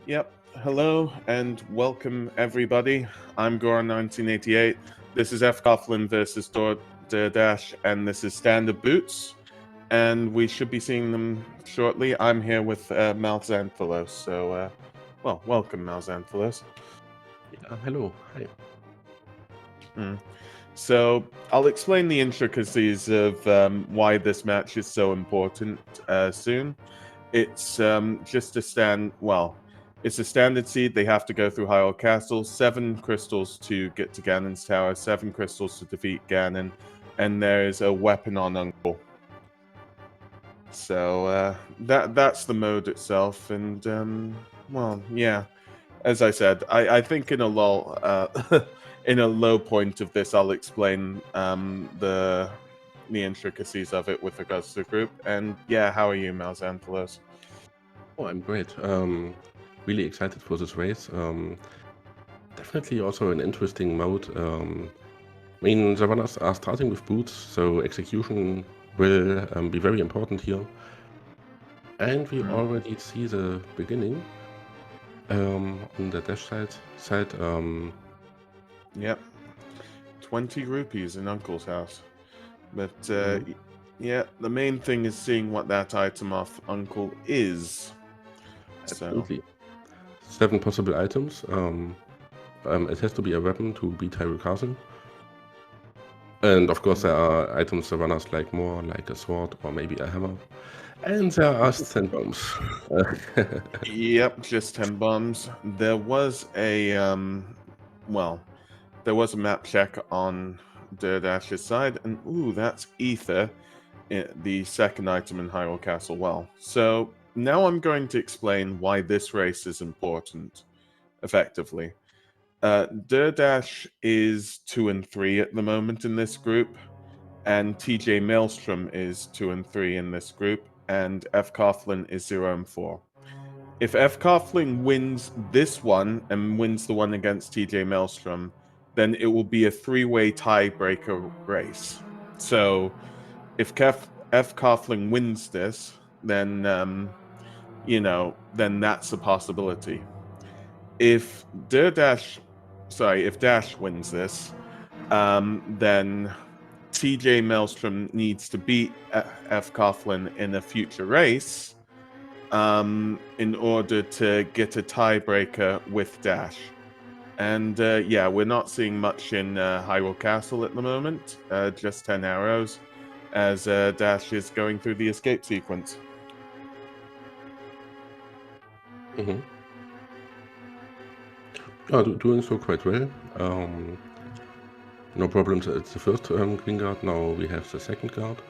Yep. Hello and welcome everybody. I'm Goran1988. This is fcoughlin versus derdasch, and this is Standard Boots. And we should be seeing them shortly. I'm here with Malxanthalos. So, well, welcome, Malxanthalos. Yeah, hello. Hi. So I'll explain the intricacies of why this match is so important soon. It's just it's a standard seed. They have to go through Hyrule Castle, 7 crystals to get to Ganon's Tower, 7 crystals to defeat Ganon, and there's a weapon on Uncle. So that's the mode itself, and well, yeah. As I said, I think in a lull, in a low point of this, I'll explain the intricacies of it with regards to the group. And yeah, how are you, Malxanthalos? Oh, I'm great. Really excited for this race. Definitely also an interesting mode. I mean, the runners are starting with boots, so execution will be very important here. And we already see the beginning on the dash side. Yep. 20 rupees in Uncle's house. But yeah, the main thing is seeing what that item off Uncle is. Absolutely. 7 possible items. It has to be a weapon to beat Hyrule Castle. And of course, there are items the runners like more, like a sword or maybe a hammer. And there are 10 bombs. Yep, just 10 bombs. There was a there was a map check on derdasch's side, and ooh, that's ether, the second item in Hyrule Castle. Well, so now I'm going to explain why this race is important, effectively. derdasch is 2 and 3 at the moment in this group, and TJ Maelstrom is 2 and 3 in this group, and fcoughlin is 0 and 4. If fcoughlin wins this one and wins the one against TJ Maelstrom, then it will be a 3-way tiebreaker race. So if fcoughlin wins this, then then that's a possibility. If Dash wins this, then TJ Maelstrom needs to beat fcoughlin in a future race in order to get a tiebreaker with Dash. And yeah, we're not seeing much in Hyrule Castle at the moment, just 10 arrows, as Dash is going through the escape sequence. Yeah, doing so quite well. No problems. It's the first green guard. Now we have the second guard.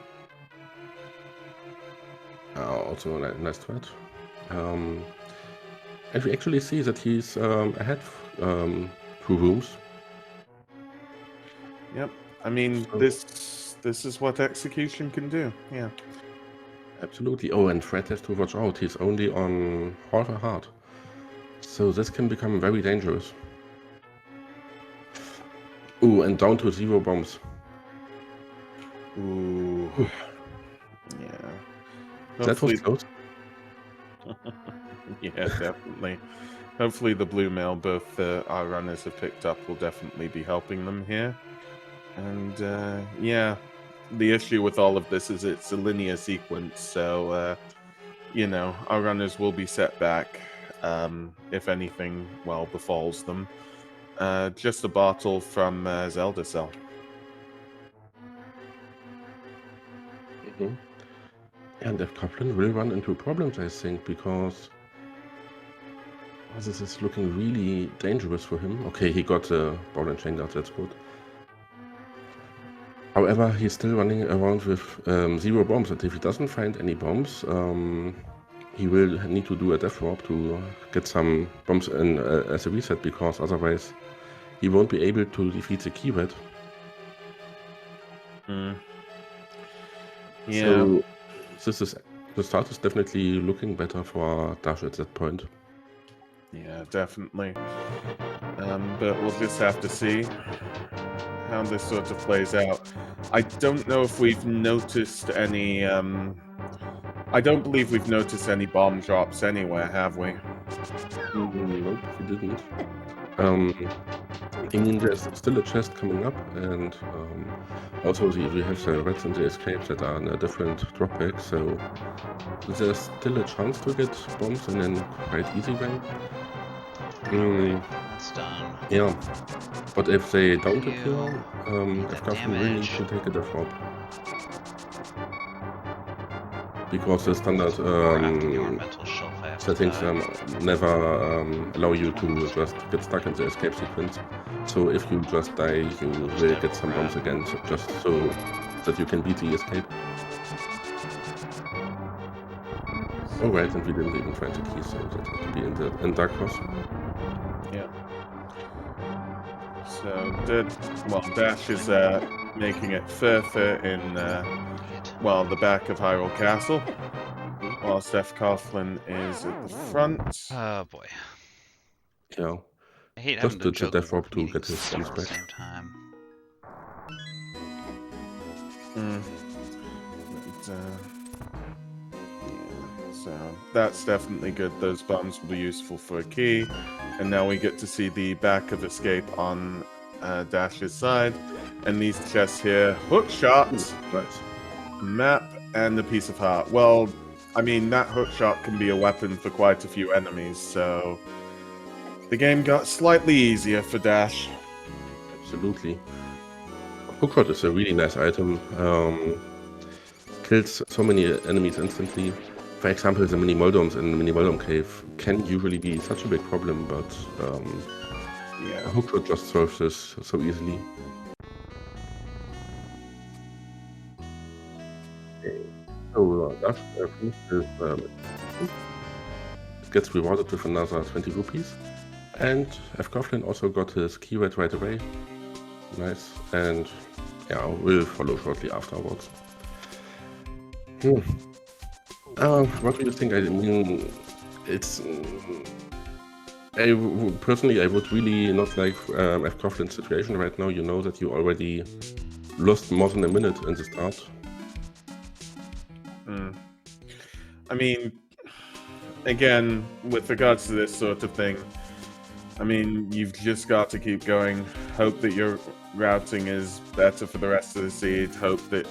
Also a nice threat. And we actually see that he's ahead 2 rooms. Yep. I mean, so this is what execution can do. Yeah. Absolutely. Oh, and Fred has to watch out. He's only on half a heart. So this can become very dangerous. Ooh, and down to 0 bombs. Ooh. Yeah. That was close. Yeah, definitely. Hopefully the blue mail both our runners have picked up will definitely be helping them here. And yeah, the issue with all of this is it's a linear sequence, so our runners will be set back if anything, well, befalls them. Just a bottle from Zelda Cell. And fcoughlin will run into problems, I think, because this is looking really dangerous for him. Okay, he got the ball and chain guard, that's good. However, he's still running around with 0 bombs, and if he doesn't find any bombs, he will need to do a death warp to get some bombs in as a reset, because otherwise he won't be able to defeat the key red. Yeah. So the start is definitely looking better for Dash at that point. Yeah, definitely. But we'll just have to see how this sort of plays out. I don't know if we've noticed any I don't believe we've noticed any bomb drops anywhere, have we? Nope, he didn't. Um, I mean, there's still a chest coming up, and also we have the reds and the escapes that are in a different drop pack, so there's still a chance to get bombs in a quite easy way. That's done. Yeah, but if they don't You appear, that fcoughlin will need damage. to take a death drop. Because the standard Or after the ornamental shelf, I have settings to die. never allow you to just get stuck in the escape sequence. So if you just die, you will get some bombs again, just so that you can beat the escape. Oh right, and we didn't even find the key, so that had to be in dark cross. Yeah. So Dash is making it further in the back of Hyrule Castle, whilst fcoughlin is at the front. Oh boy. Yeah. I hate Just having to the juggle death drop to meetings get his bombs at the back. same time. So that's definitely good. Those bombs will be useful for a key. And now we get to see the back of escape on Dash's side. And these chests here, hook shots, map, and a piece of heart. Well, I mean, that hook shot can be a weapon for quite a few enemies, so the game got slightly easier for Dash. Absolutely. Hookshot is a really nice item. Kills so many enemies instantly. For example, the mini moldoms in the mini moldom cave can usually be such a big problem, but Yeah. Hookshot just solves this so easily. Okay. So Dash finishes it gets rewarded with another 20 rupees. And fcoughlin also got his key right away. Nice. And yeah, we'll follow shortly afterwards. What do you think? I mean, it's... personally, I would really not like fcoghlin's situation right now. You know that you already lost more than a minute in the start. I mean, again, with regards to this sort of thing, I mean, you've just got to keep going. Hope that your routing is better for the rest of the seed. Hope that,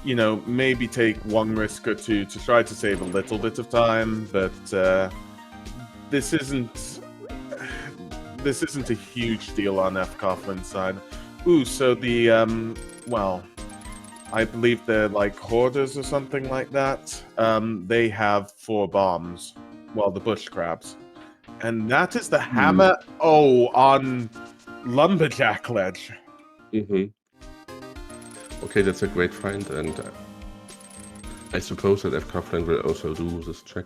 you know, maybe take one risk or two to try to save a little bit of time. But this isn't a huge deal on fcoghlin's side. Ooh, so the I believe they're like hoarders or something like that. They have 4 bombs. Well, the bush crabs. And that is the hammer. Oh, on Lumberjack Ledge. Okay, that's a great find, and I suppose that fcoughlin will also do this check.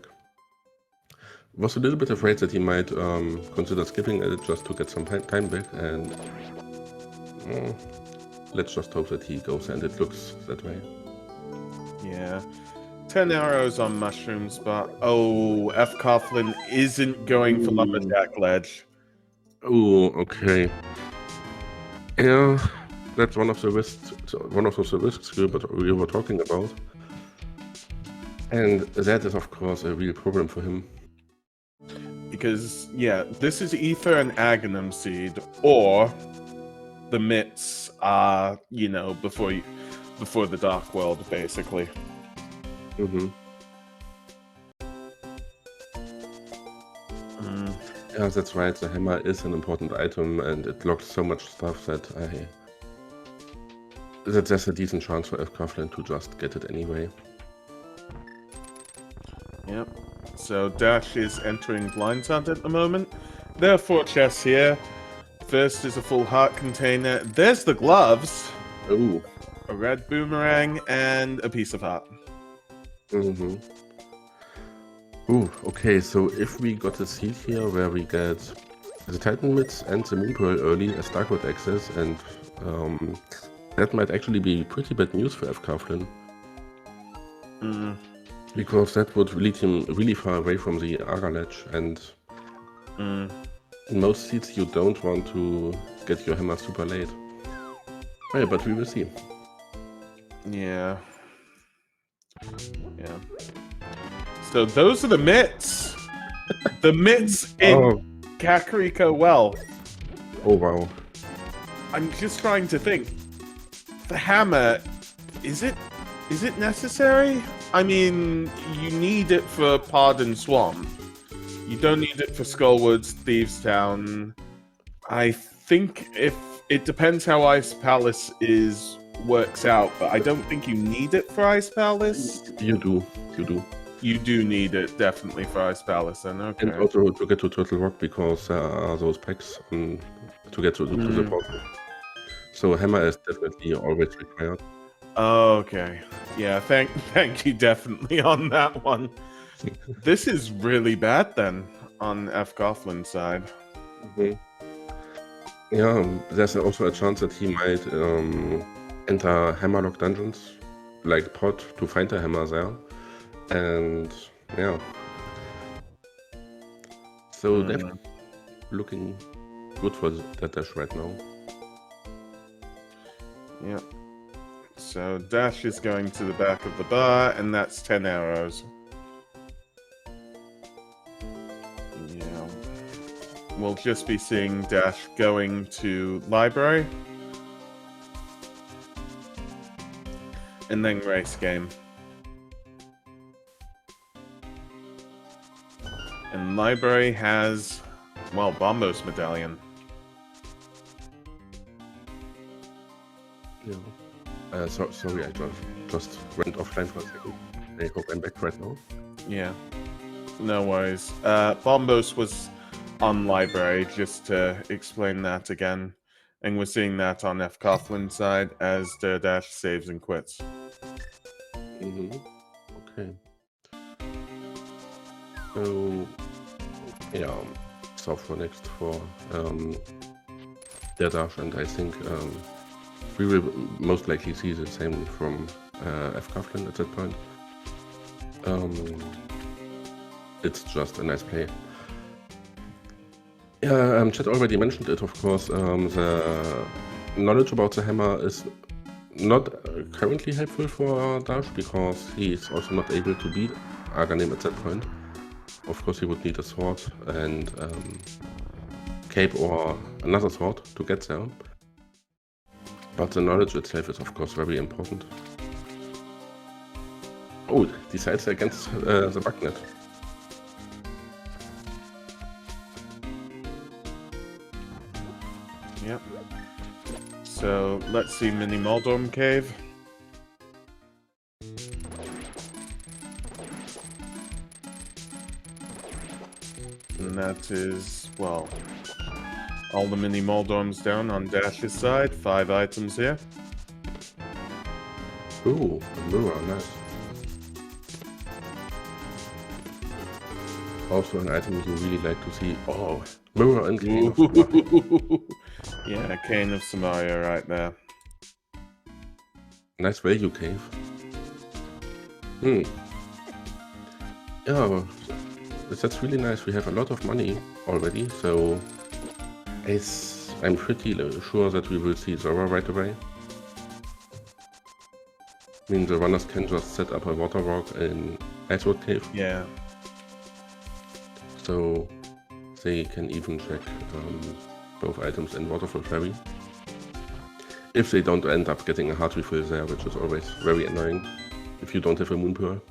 Was a little bit afraid that he might consider skipping it just to get some time back, and let's just hope that he goes, and it looks that way. Yeah. 10 arrows on mushrooms, but oh, fcoghlin's isn't going for Lumberjack Ledge. Oh, okay. Yeah, that's one of the risks we were talking about. And that is, of course, a real problem for him. Because, yeah, this is either an Aghanim seed, or the mitts are, you know, before the Dark World, basically. Yeah, that's right. The hammer is an important item, and it locked so much stuff that there's a decent chance for fcoghlin's to just get it anyway. Yep. So Dash is entering Blindside at the moment. There are 4 chests here. First is a full heart container. There's the gloves. Oh. A red boomerang and a piece of heart. Ooh, okay, so if we got a seed here where we get the Titan Mitts and the Moon Pearl early as Darkwood access, and that might actually be pretty bad news for fcoghlin's. Because that would lead him really far away from the Aga ledge, and in most seeds you don't want to get your hammer super late. Oh, yeah, but we will see. Yeah. Yeah. So those are the mitts. The mitts in Oh, Kakariko well. oh wow. I'm just trying to think. The hammer, is it necessary? I mean, you need it for Pardon Swamp. You don't need it for Skullwoods, Thieves Town. I think if it depends how Ice Palace works out, but I don't think you need it for Ice Palace. You do. You do need it definitely for Ice Palace, then. Okay. And also to get to Turtle Rock because there are those packs to get to the portal. So hammer is definitely always required. Okay. Yeah, thank you definitely on that one. This is really bad then on fcoughlin side. Yeah, there's also a chance that he might enter hammerlock dungeons, like Pot, to find a hammer there. And yeah. So definitely looking good for that dash right now. Yeah. So Dash is going to the back of the bar, and that's 10 arrows. Yeah. We'll just be seeing Dash going to library. And then race game. And library has, well, Bombos medallion. Yeah. Sorry, I just went offline for a second. I hope I'm back right now. Yeah. No worries. Bombos was on library, just to explain that again. And we're seeing that on fcoughlin side as derdasch saves and quits. Okay. So, yeah, stop for next for derdasch, and I think we will most likely see the same from fcoughlin at that point. It's just a nice play. Yeah, Chat already mentioned it, of course. The knowledge about the hammer is not currently helpful for Dash because he is also not able to beat Arganim at that point. Of course, he would need a sword and cape or another sword to get there. But the knowledge itself is, of course, very important. Oh, decides against the Bugnet. Yep. So let's see Mini Moldorm Cave. And that is, well, all the Mini Moldorms down on Dash's side. 5 items here. Ooh, a mirror, nice. Also an item you really like to see. Oh, mirror and Cane of Samaria. Yeah, Cane of Samaria right there. Nice value cave. Yeah, that's really nice. We have a lot of money already, so I'm pretty sure that we will see Zora right away. I mean, the runners can just set up a water walk in Icewood Cave. Yeah. So they can even check both items in Waterfall Ferry. If they don't end up getting a heart refill there, which is always very annoying if you don't have a Moon Pearl.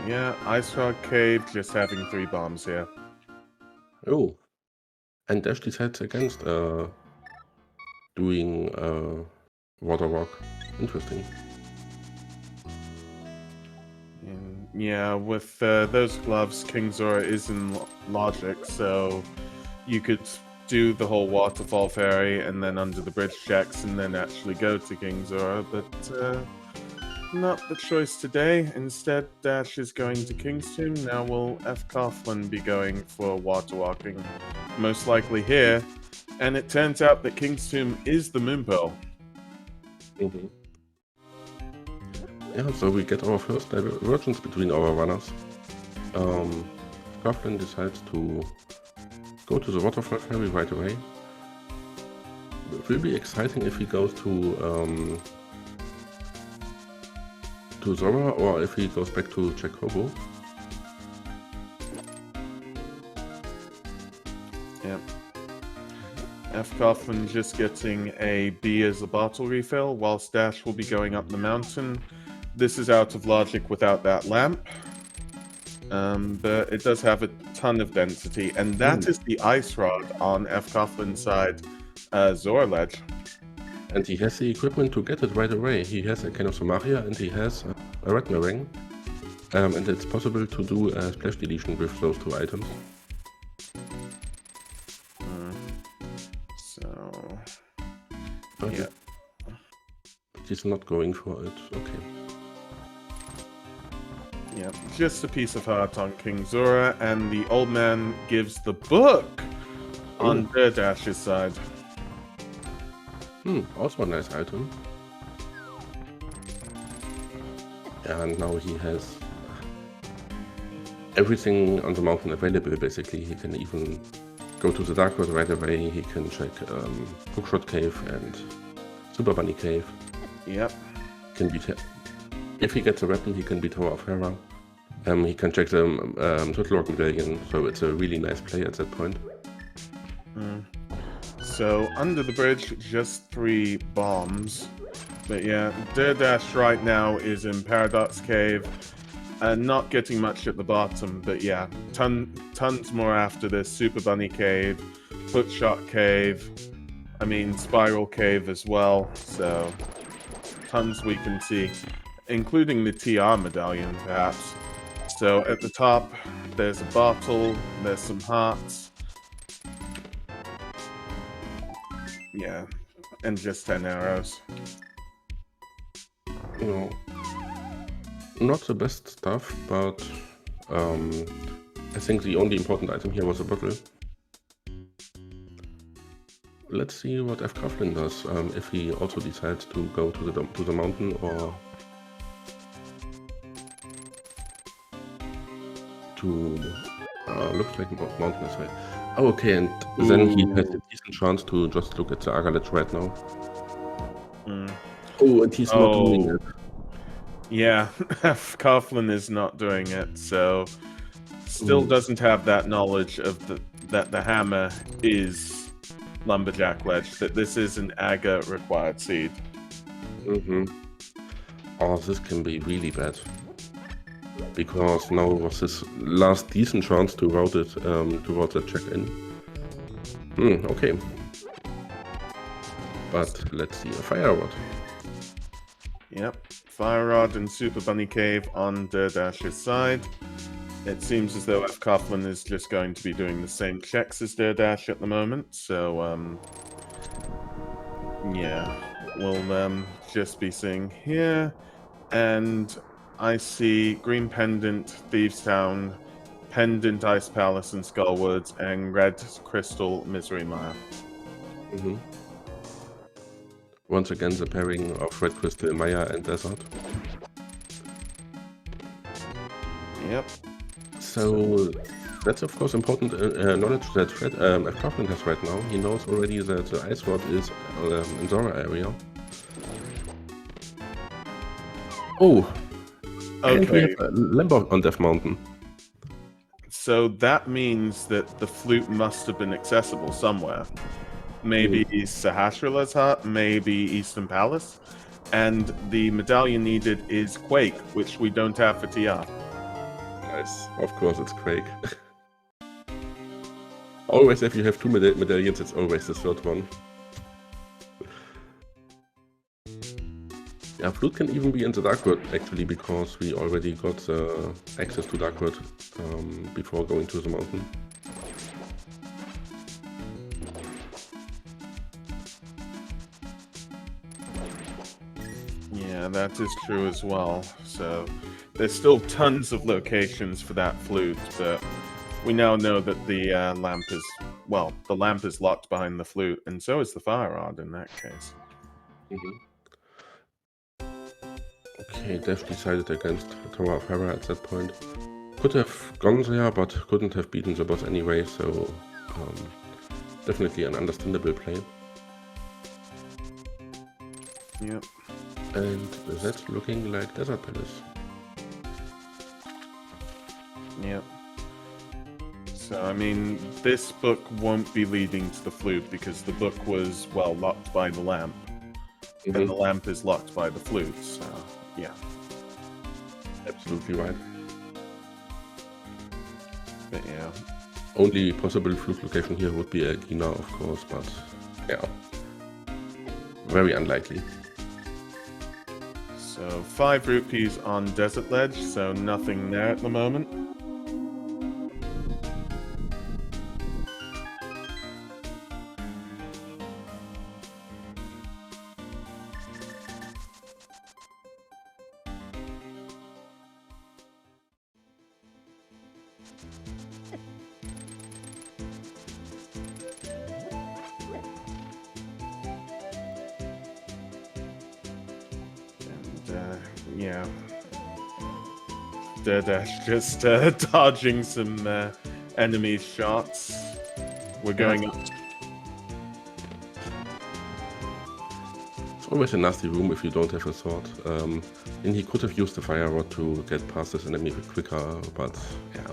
Yeah, Ice Rock Cave just having 3 bombs here. Oh, and Dash decides against doing water walk. Interesting. Yeah, with those gloves, King Zora is in logic, so you could do the whole waterfall ferry and then under the bridge checks and then actually go to King Zora, but not the choice today. Instead, Dash is going to King's Tomb. Now will fcoughlin be going for water walking? Most likely here. And it turns out that King's Tomb is the Moon Pearl. Yeah, so we get our first divergence between our runners. fcoughlin decides to go to the waterfall ferry right away. It will be exciting if he goes to to Zora or if he goes back to check Hobo. Yep. fcoughlin just getting a B as a bottle refill, whilst Dash will be going up the mountain. This is out of logic without that lamp. But it does have a ton of density, and that is the ice rod on fcoughlин's side Zora ledge. And he has the equipment to get it right away. He has a kind of Samaria and he has a red ring. And it's possible to do a splash deletion with those two items. So... But yeah. He's not going for it. Okay. Yeah, just a piece of heart on King Zora, and the old man gives the book on derdash's side. Also a nice item. And now he has everything on the mountain available, basically. He can even go to the Dark World right away. He can check Hookshot Cave and Super Bunny Cave. Yep. Can beat if he gets a weapon, he can beat Tower of Hera. He can check the Turtle Rock Medallion, so it's a really nice play at that point. So, under the bridge, just 3 bombs. But yeah, derdasch right now is in Paradox Cave, and not getting much at the bottom, but yeah, tons more after this. Super Bunny Cave, Hookshot Cave, I mean Spiral Cave as well, so tons we can see, including the TR medallion perhaps. So at the top, there's a bottle, there's some hearts. Yeah, and just 10 arrows. No, not the best stuff, but I think the only important item here was a bottle. Let's see what fcoughlin does, if he also decides to go to the mountain or to looks like mountain as well. Oh, okay, and then he has a decent chance to just look at the Aga ledge right now. Oh, and he's not doing it. Yeah, fcoughlin is not doing it, so still doesn't have that knowledge of that the hammer is Lumberjack Ledge, that this is an Aga required seed. Oh, this can be really bad. Because now was his last decent chance to route it towards the check-in. Okay. But let's see, a fire rod. Yep, fire rod and Super Bunny Cave on derdash's side. It seems as though fcoughlin is just going to be doing the same checks as derdasch at the moment, so yeah, we'll just be seeing here, and I see Green Pendant, Thieves Town, Pendant Ice Palace and Skullwoods, and Red Crystal Misery Mire. Once again, the pairing of Red Crystal, Maya, and Desert. Yep. So that's of course important knowledge that fcoughlin has right now. He knows already that the Ice Rod is in Zora area. Oh! Okay. And we have a lamp on Death Mountain. So that means that the flute must have been accessible somewhere. Maybe Sahasrah's hut, maybe Eastern Palace. And the medallion needed is Quake, which we don't have for TR. Nice. Of course it's Quake. Always if you have 2 medallions, it's always the third one. Yeah, flute can even be in the Dark World actually, because we already got access to Dark World before going to the mountain. Yeah, that is true as well. So there's still tons of locations for that flute, but we now know that the lamp is, well, the lamp is locked behind the flute, and so is the fire rod in that case. Okay, Dev decided against Tower of Hera at that point. Could have gone there, but couldn't have beaten the boss anyway, so definitely an understandable play. Yep. And that's looking like Desert Palace. Yep. So, I mean, this book won't be leading to the flute because the book was, well, locked by the lamp. And the lamp is locked by the flute, so, yeah. Absolutely right. But, yeah. Only possible flute location here would be Agina, of course, but yeah. Very unlikely. So, 5 rupees on Desert Ledge, so nothing there at the moment. Yeah. derdasch just dodging some enemy shots. We're going up. It's always a nasty room if you don't have a sword. And he could have used the fire rod to get past this enemy quicker, but yeah.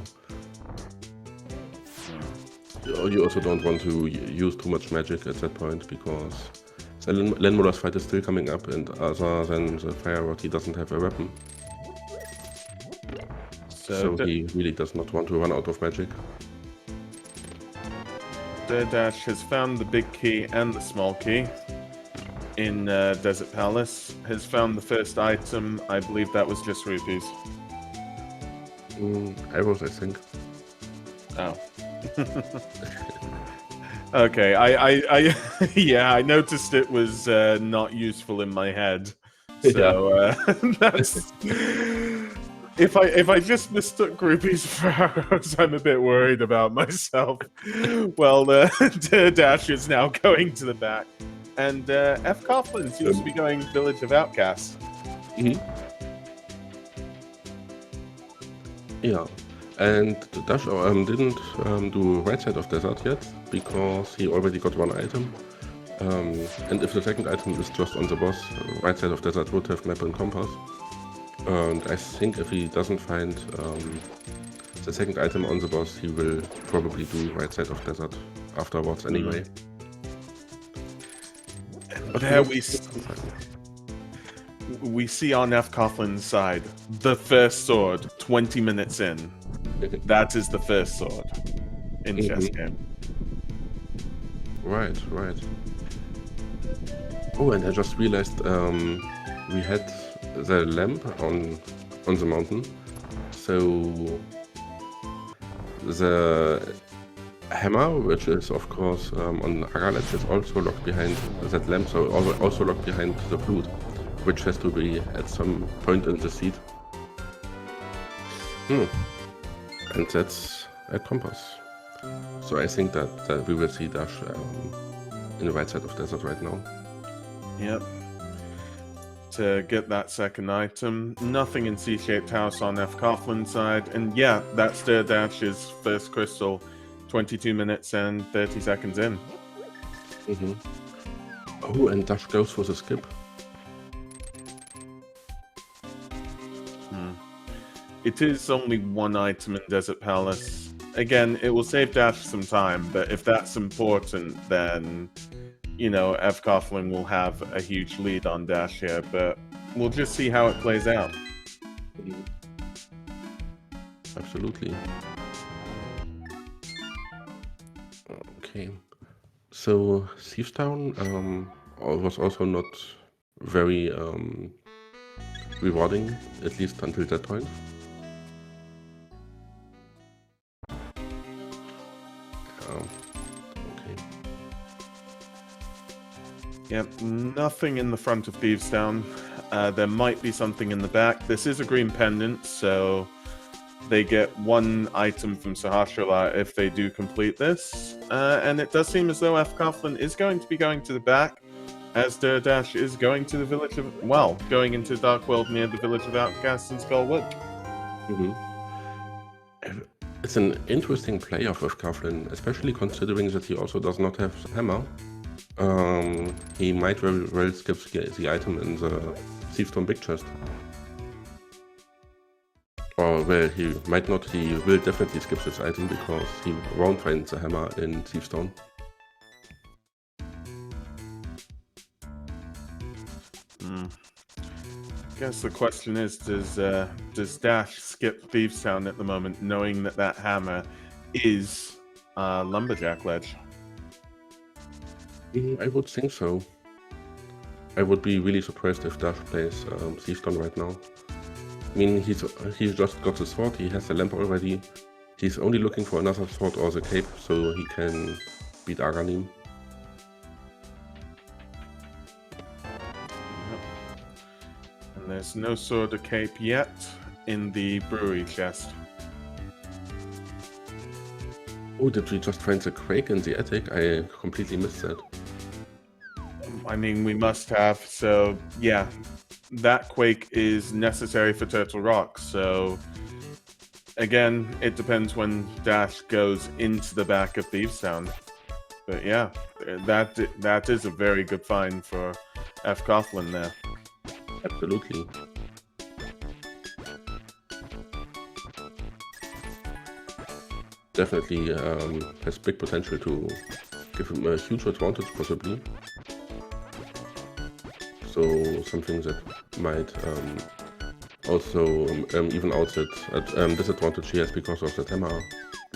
You also don't want to use too much magic at that point because the Landmoller's fight is still coming up, and other than the fire rod, he doesn't have a weapon. So he really does not want to run out of magic. derdasch has found the big key and the small key in Desert Palace. Has found the first item. I believe that was just rupees. Arrows, I think. Oh. Okay, I yeah, I noticed it was not useful in my head. So that's if I just mistook rupees for arrows, I'm a bit worried about myself. Well, derdasch is now going to the back, and fcoughlin seems to be going Village of Outcasts. Yeah. And Dash didn't do right side of desert yet, because he already got one item. And if the second item is just on the boss, right side of desert would have map and compass. And I think if he doesn't find the second item on the boss, he will probably do right side of desert afterwards anyway. But there we see on fcoughlин's side the first sword 20 minutes in. That is the first sword in chess game. Right. Oh, and I just realized we had the lamp on the mountain. So the hammer, which is of course on Agalet, is also locked behind that lamp, so also locked behind the flute, which has to be at some point in the seat. And that's a compass. So I think that we will see Dash in the right side of desert right now. Yep. To get that second item. Nothing in C-shaped house on fcoughlin side. And yeah, that's derdasch's first crystal. 22 minutes and 30 seconds in. Oh, and Dash goes for the skip. It is only one item in Desert Palace. Again, it will save Dash some time, but if that's important, then, you know, fcoughlin will have a huge lead on Dash here, but we'll just see how it plays out. Absolutely. Okay. So, Thieves Town was also not very rewarding, at least until that point. Yep, nothing in the front of Thieves Town. There might be something in the back. This is a green pendant, so they get one item from Sahasrara if they do complete this. And it does seem as though fcoughlin is going to be going to the back, as derdasch is going to the village of... well, going into Dark World near the Village of Outcasts in Skullwood. It's an interesting play of fcoughlin, especially considering that he also does not have hammer. He might very well skip the item in the Thiefstone Big Chest. Or, well, he might not, he will definitely skip this item because he won't find the hammer in Thiefstone. Guess the question is, does Dash skip Thieves Town at the moment, knowing that that hammer is Lumberjack Ledge? I would think so. I would be really surprised if Dash plays Thiefstone right now. I mean, he's just got the sword, he has the lamp already. He's only looking for another sword or the cape so he can beat Aganim. And there's no sword or cape yet in the brewery chest. Oh, did we just find the Quake in the attic? I completely missed that. I mean, we must have, so yeah. That Quake is necessary for Turtle Rock, so again, it depends when Dash goes into the back of Thieves Town. But yeah, that is a very good find for fcoughlin there. Absolutely. Definitely has big potential to give him a huge advantage, possibly. So something that might also even out that disadvantage he has because of the hammer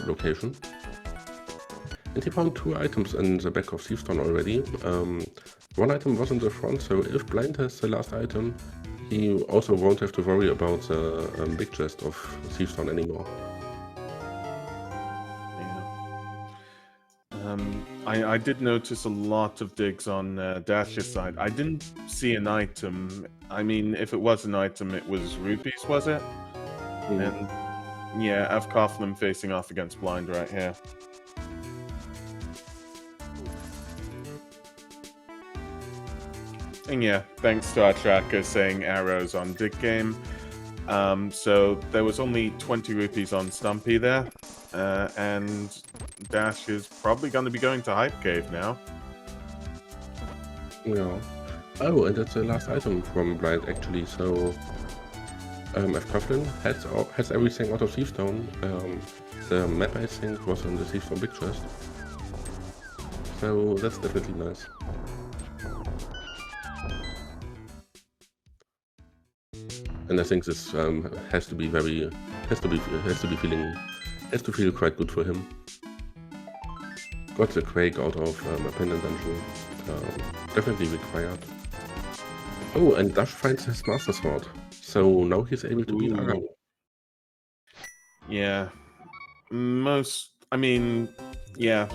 location. And he found 2 items in the back of Thiefstone already. One item was in the front, so if Blind has the last item, he also won't have to worry about the big chest of Thiefstone anymore. I did notice a lot of digs on Dash's side. I didn't see an item. I mean, if it was an item, it was rupees, was it? And yeah, fcoughlin facing off against Blind right here. And yeah, thanks to our tracker saying arrows on dig game. So there was only 20 rupees on Stumpy there, and Dash is probably going to be going to Hype Cave now. Yeah. Oh, and that's the last item from Blind actually, so fcoughlin has everything out of Thiefstone. The map I think was on the Thiefstone Big Chest. So that's definitely nice. And I think this has to feel quite good for him. Got the Quake out of a pendant dungeon. Definitely required. Oh, and Dash finds his Master Sword. So now he's able to beat Aganim. Yeah. I mean, yeah.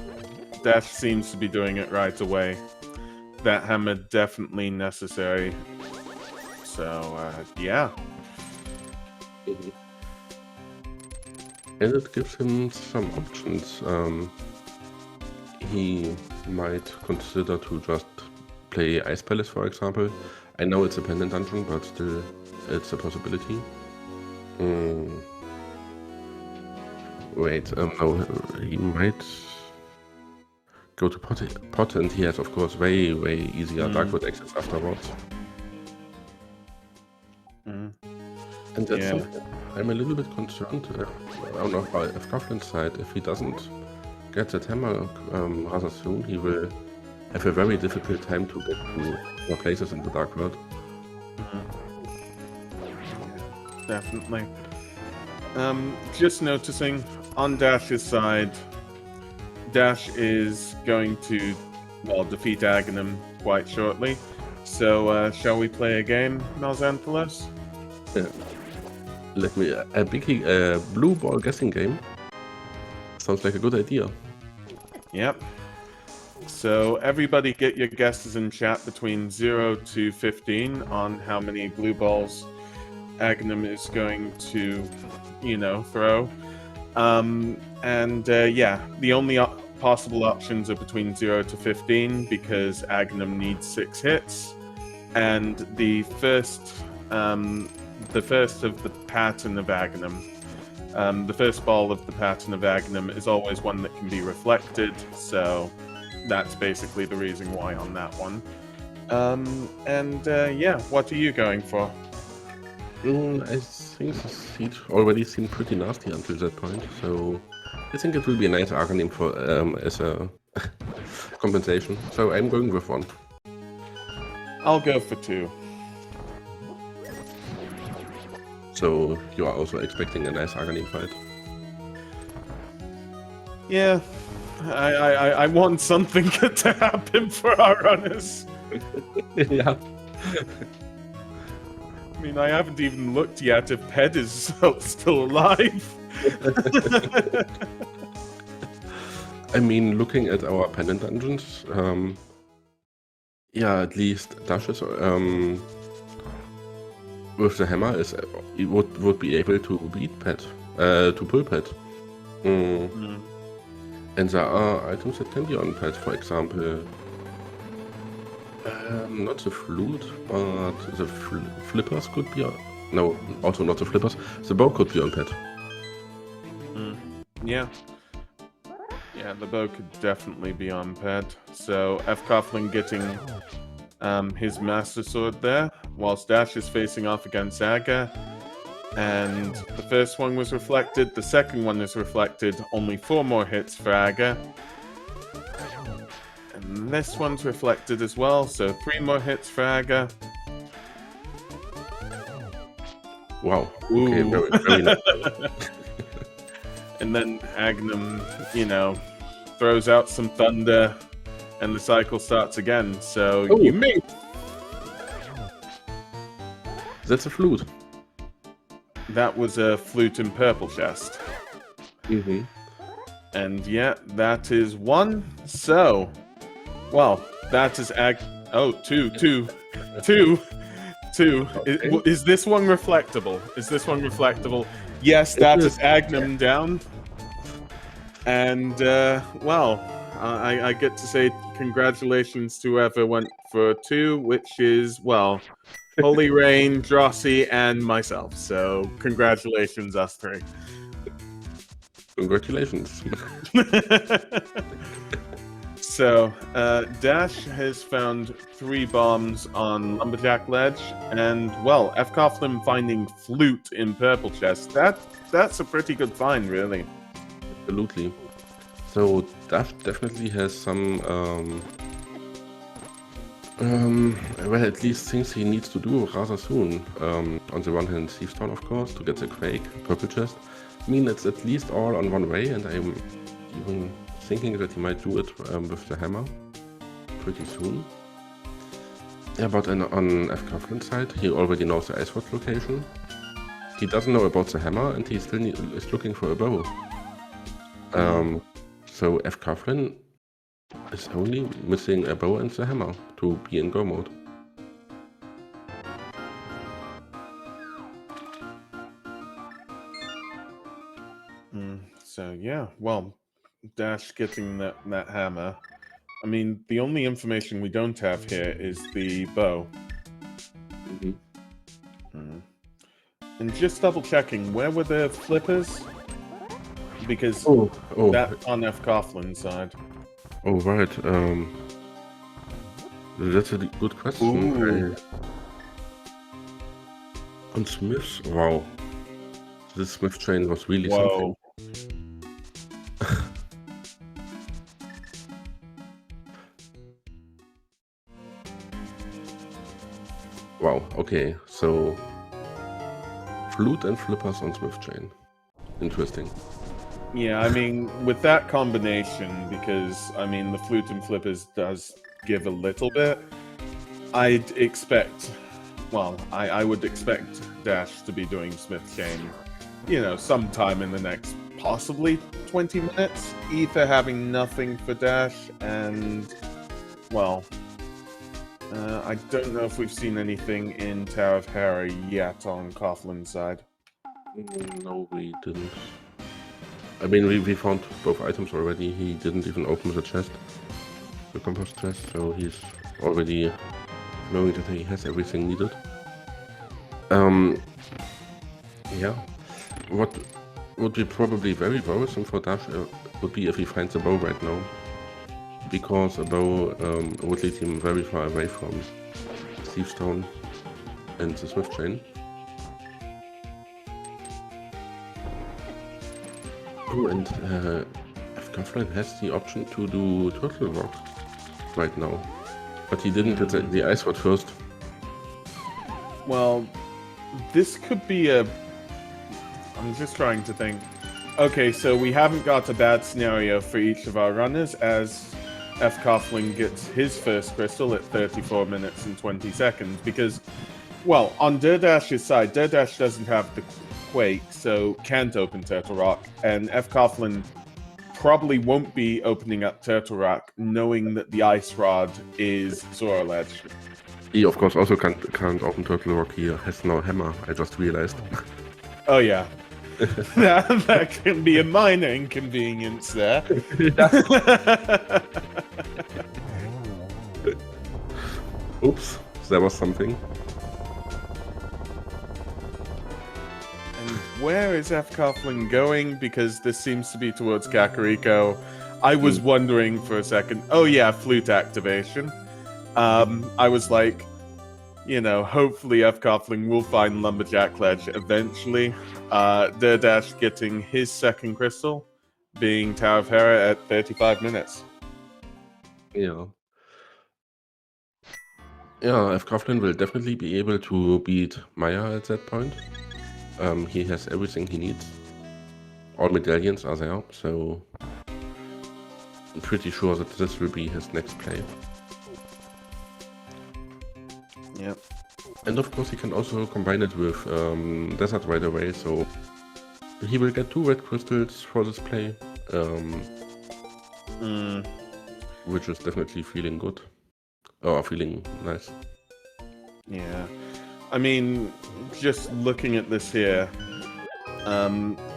Dash seems to be doing it right away. That hammer definitely necessary. So, yeah. And it gives him some options. He might consider to just play Ice Palace, for example. I know it's a pendant dungeon, but still, it's a possibility. Wait, no, he might go to Pot, and he has, of course, way easier Darkwood exits afterwards. And that's something I'm a little bit concerned on fcoghlin's side. If he doesn't get that hammer rather soon, he will have a very difficult time to get to more places in the Dark World. Definitely. Just noticing, on Dash's side, Dash is going to, well, defeat Aganim quite shortly. So, shall we play a game, Malxantholos? Yeah. Let me... a blue ball guessing game. Sounds like a good idea. Yep. So everybody get your guesses in chat between 0 to 15 on how many blue balls Aganim is going to, throw. Yeah, the only possible options are between 0 to 15 because Aganim needs 6 hits. And the first of the pattern of Aganim, the first ball of the pattern of Aganim is always one that can be reflected, so that's basically the reason why on that one. Yeah, what are you going for? I think the seed already seemed pretty nasty until that point, so I think it will be a nice Arcanine for as a compensation. So I'm going with 1. I'll go for 2. So you are also expecting a nice Arcanine fight. Yeah, I want something good to happen for our runners. Yeah. I mean, I haven't even looked yet if Ped is still alive. I mean, looking at our pendant dungeons, yeah, at least Dashes with the hammer is would be able to beat Pet, to pull Pet. And there are items that can be on Pet, for example, not the flute, but the flippers could be on. No, also not the flippers. The bow could be on Pet. Yeah. Yeah, the bow could definitely be on Ped. So fcoughlin getting his Master Sword there, whilst Dash is facing off against Aga. And the first one was reflected, the second one is reflected, only 4 more hits for Aga. And this one's reflected as well, so 3 more hits for Aga. Wow, okay, very nice. And then Agnum, you know, throws out some thunder, and the cycle starts again. So you may. That's a flute. That was a flute in purple chest. And yeah, that is 1. So, well, that is two. Okay. Is this one reflectable? Is this one reflectable? Yes, that is Agnum down. And, well, I get to say congratulations to whoever went for 2, which is, well, Holy Rain, Drosy, and myself. So, congratulations, us 3. Congratulations. So, Dash has found 3 bombs on Lumberjack Ledge, and, well, fcoughlin finding Flute in Purple Chest. That's a pretty good find, really. Absolutely. So, Dash definitely has some, well, at least things he needs to do rather soon. On the one hand, Thief's Town, of course, to get the Quake, Purple Chest. I mean, it's at least all on one way, and I'm even thinking that he might do it with the hammer pretty soon. Yeah, but on fcoughlin's side, he already knows the Ice Rod location. He doesn't know about the hammer, and he still is looking for a bow. So fcoughlin is only missing a bow and the hammer to be in go mode. So yeah, well, Dash getting that hammer. I mean, the only information we don't have here is the bow. And just double checking, where were the flippers? Because that's on fcoghlin's side. Oh, right. That's a good question. On Smith's, wow. This Smith train was really something. Wow, okay, so flute and flippers on Smith chain. Interesting. Yeah, I mean, with that combination, because, I mean, the flute and flippers does give a little bit, I'd expect, well, I would expect Dash to be doing Smith chain, you know, sometime in the next, possibly 20 minutes. Ether having nothing for Dash, and, well, I don't know if we've seen anything in Tower of Hera yet on Coughlin's side. No, we didn't. I mean, we found both items already. He didn't even open the chest, the compost chest, so he's already knowing that he has everything needed. Yeah. What would be probably very worrisome for Dash would be if he finds a bow right now. because a bow would lead him very far away from Steve Stone and the Swift Chain. Oh, and fcoughlin has the option to do Turtle Rock right now, but he didn't get the Ice Rod first. Well, this could be a... I'm just trying to think. Okay, so we haven't got a bad scenario for each of our runners, as fcoughlin gets his first crystal at 34 minutes and 20 seconds, because, well, on derdash's side, derdasch doesn't have the Quake, so can't open Turtle Rock, and fcoughlin probably won't be opening up Turtle Rock, knowing that the Ice Rod is Zora Ledge. He, of course, also can't open Turtle Rock. He has no hammer, I just realized. Oh, yeah. that can be a minor inconvenience there. Oops, there was something. And where is fcoughlin going? Because this seems to be towards Kakariko. I was wondering for a second. Oh yeah, flute activation. I was like, you know, hopefully fcoughlin will find Lumberjack Ledge eventually. derdasch getting his second crystal, being Tower of Hera at 35 minutes. Yeah. Yeah, fcoughlin will definitely be able to beat Maya at that point. He has everything he needs. All medallions are there, so I'm pretty sure that this will be his next play. Yep. And of course he can also combine it with Desert right away, so he will get 2 red crystals for this play, which is definitely feeling good. Or feeling nice. Yeah. I mean, just looking at this here,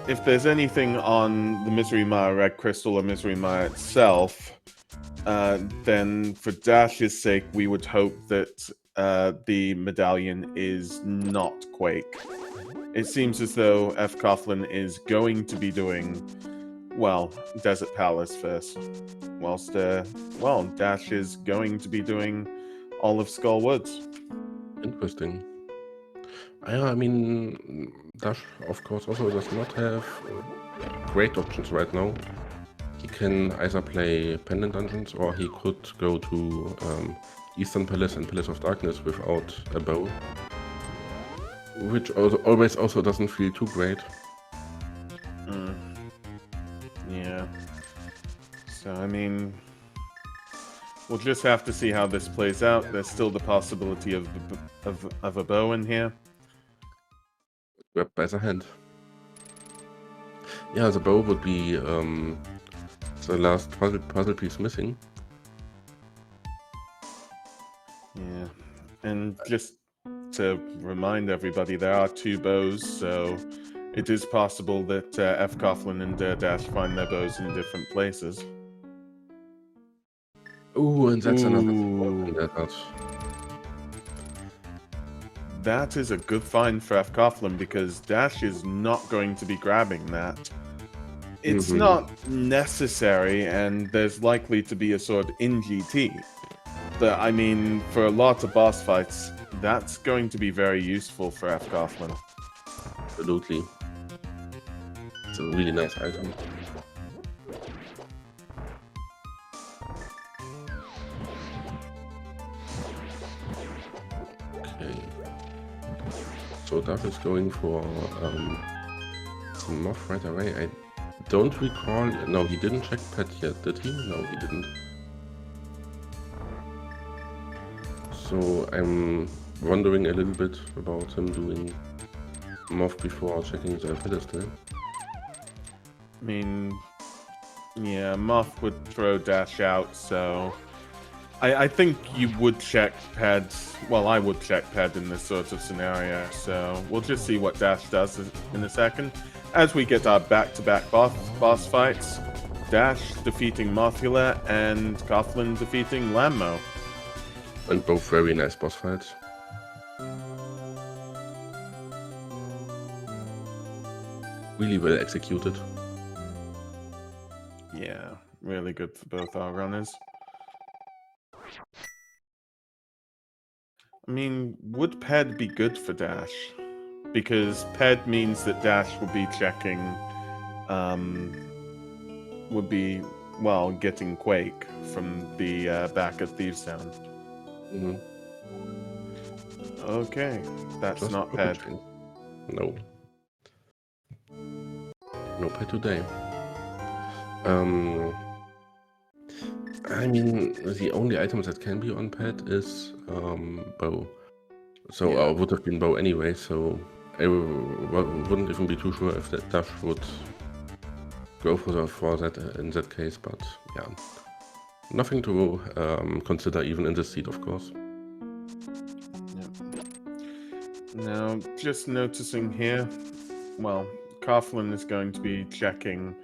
if there's anything on the Misery Maya Red Crystal or Misery Maya itself, then for Dash's sake, we would hope that the medallion is not Quake. It seems as though fcoughlin is going to be doing, well, Desert Palace first, whilst, well, Dash is going to be doing all of Skull Woods. Interesting. Yeah, I mean, Dash, of course, also does not have great options right now. He can either play Pendant Dungeons, or he could go to Eastern Palace and Palace of Darkness without a bow, which always also doesn't feel too great. Yeah. So, I mean, we'll just have to see how this plays out. There's still the possibility of a bow in here. Grabbed by the hand. Yeah, the bow would be the last puzzle piece missing. Yeah. And just to remind everybody, there are 2 bows, so it is possible that fcoughlin and derdasch find their bows in different places. Ooh, and that's another thing that. That is a good find for fcoughlin, because Dash is not going to be grabbing that. It's not necessary, and there's likely to be a sword in GT. But, I mean, for a lot of boss fights, that's going to be very useful for fcoughlin. Absolutely. It's a really nice item. Okay. So Duff is going for some moth right away. I don't recall. No, he didn't check pet yet, did he? No, he didn't. So I'm wondering a little bit about him doing moth before checking the pedestal. I mean, yeah, Moth would throw Dash out, so I think you would check Ped. Well, I would check Ped in this sort of scenario, so we'll just see what Dash does in a second. As we get our back-to-back boss fights, Dash defeating Mothula and fcoughlin defeating Lammo. And both very nice boss fights. Really well executed. Yeah, really good for both our runners. I mean, would ped be good for dash? Because ped means that dash would be checking, would be, well, getting Quake from the back of Thieves Town. Mhm. Okay, that's Just not double ped. check. No. No pet today. I mean, the only items that can be on pet is bow. So Yeah. would have been bow anyway. So I wouldn't even be too sure if that dash would go for that in that case. But yeah, nothing to consider even in this seat, of course. Now, just noticing here, well, Coughlin is going to be checking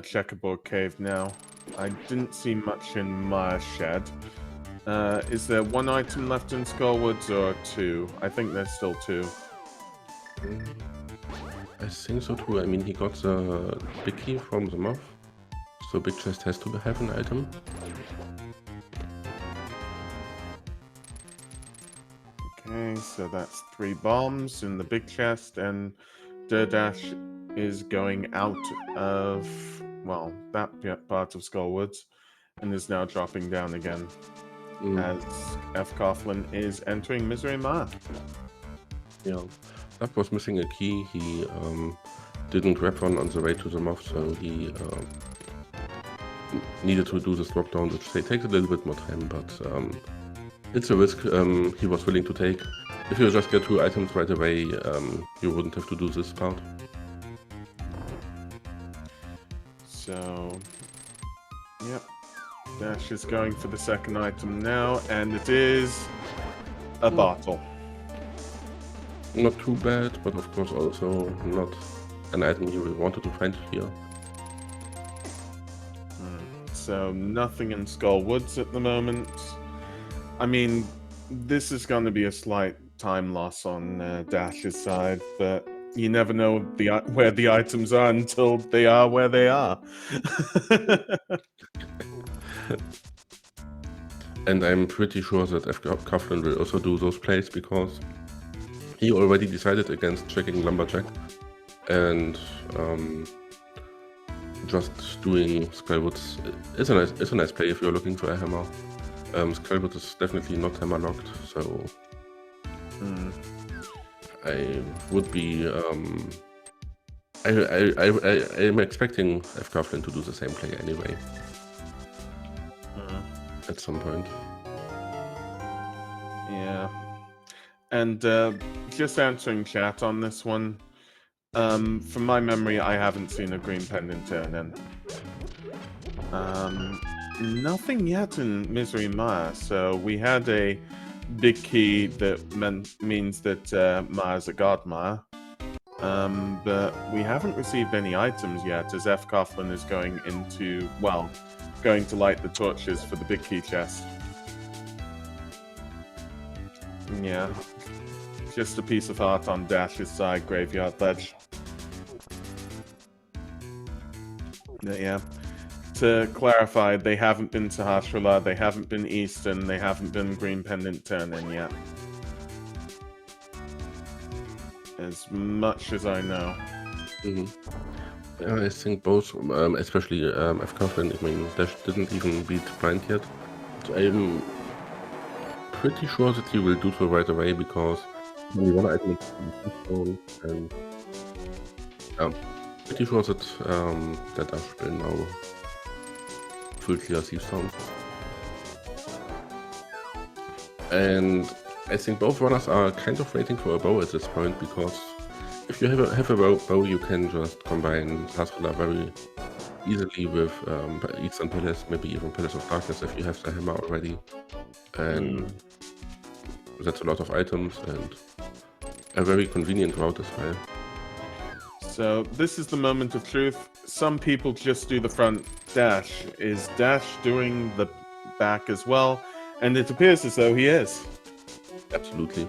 Checkerboard Cave now. I didn't see much in Maya's shed. Is there one item left in Skullwoods or two? I think there's still two. I think so too. I mean, he got the big key from the moth, so big chest has to have an item. Okay, so that's 3 bombs in the big chest, and derdasch is going out of, well, that part of Skullwoods, and is now dropping down again as F. Coughlin is entering Misery Mire. Yeah, that was missing a key. He didn't grab one on the way to the moth, so he needed to do this lockdown, which takes a little bit more time, but it's a risk he was willing to take. If you just get 2 items right away, you wouldn't have to do this part. So, yep, Dash is going for the second item now, and it is a bottle. Not too bad, but of course also not an item you wanted to find here. So nothing in Skullwoods at the moment. I mean, this is going to be a slight time loss on Dash's side, but you never know where the items are until they are where they are. And I'm pretty sure that F. Coughlin will also do those plays, because he already decided against checking Lumberjack, and just doing Skullwoods is a nice play if you're looking for a hammer. Skullwoods is definitely not hammer locked, so I would be I'm expecting F. Coughlin to do the same play anyway at some point. Yeah. And just answering chat on this one, from my memory, I haven't seen a green pendant turn in. Nothing yet in Misery Mire, so we had a big key that means that Maya's a god Maya. But we haven't received any items yet, as F. Coughlin is going into, well, going to light the torches for the big key chest. Yeah. Just a piece of art on Dash's side, Graveyard Ledge. Yeah. To clarify, they haven't been to Hashrala, they haven't been Eastern, they haven't been Green Pendant Turn-In yet. As much as I know. Yeah, I think both, especially F. Coughlin, I mean, Dash didn't even beat Blind yet. So I'm pretty sure that he will do so right away, because only one item is and yeah, pretty sure that that Dash will now full clear Thieves Town. And I think both runners are kind of waiting for a bow at this point, because if you have a bow, you can just combine Hasrilla very easily with Eastern Palace, maybe even Palace of Darkness if you have the hammer already. And that's a lot of items and a very convenient route as well. So this is the moment of truth. Some people just do the front dash. Is Dash doing the back as well? And it appears as though he is. Absolutely.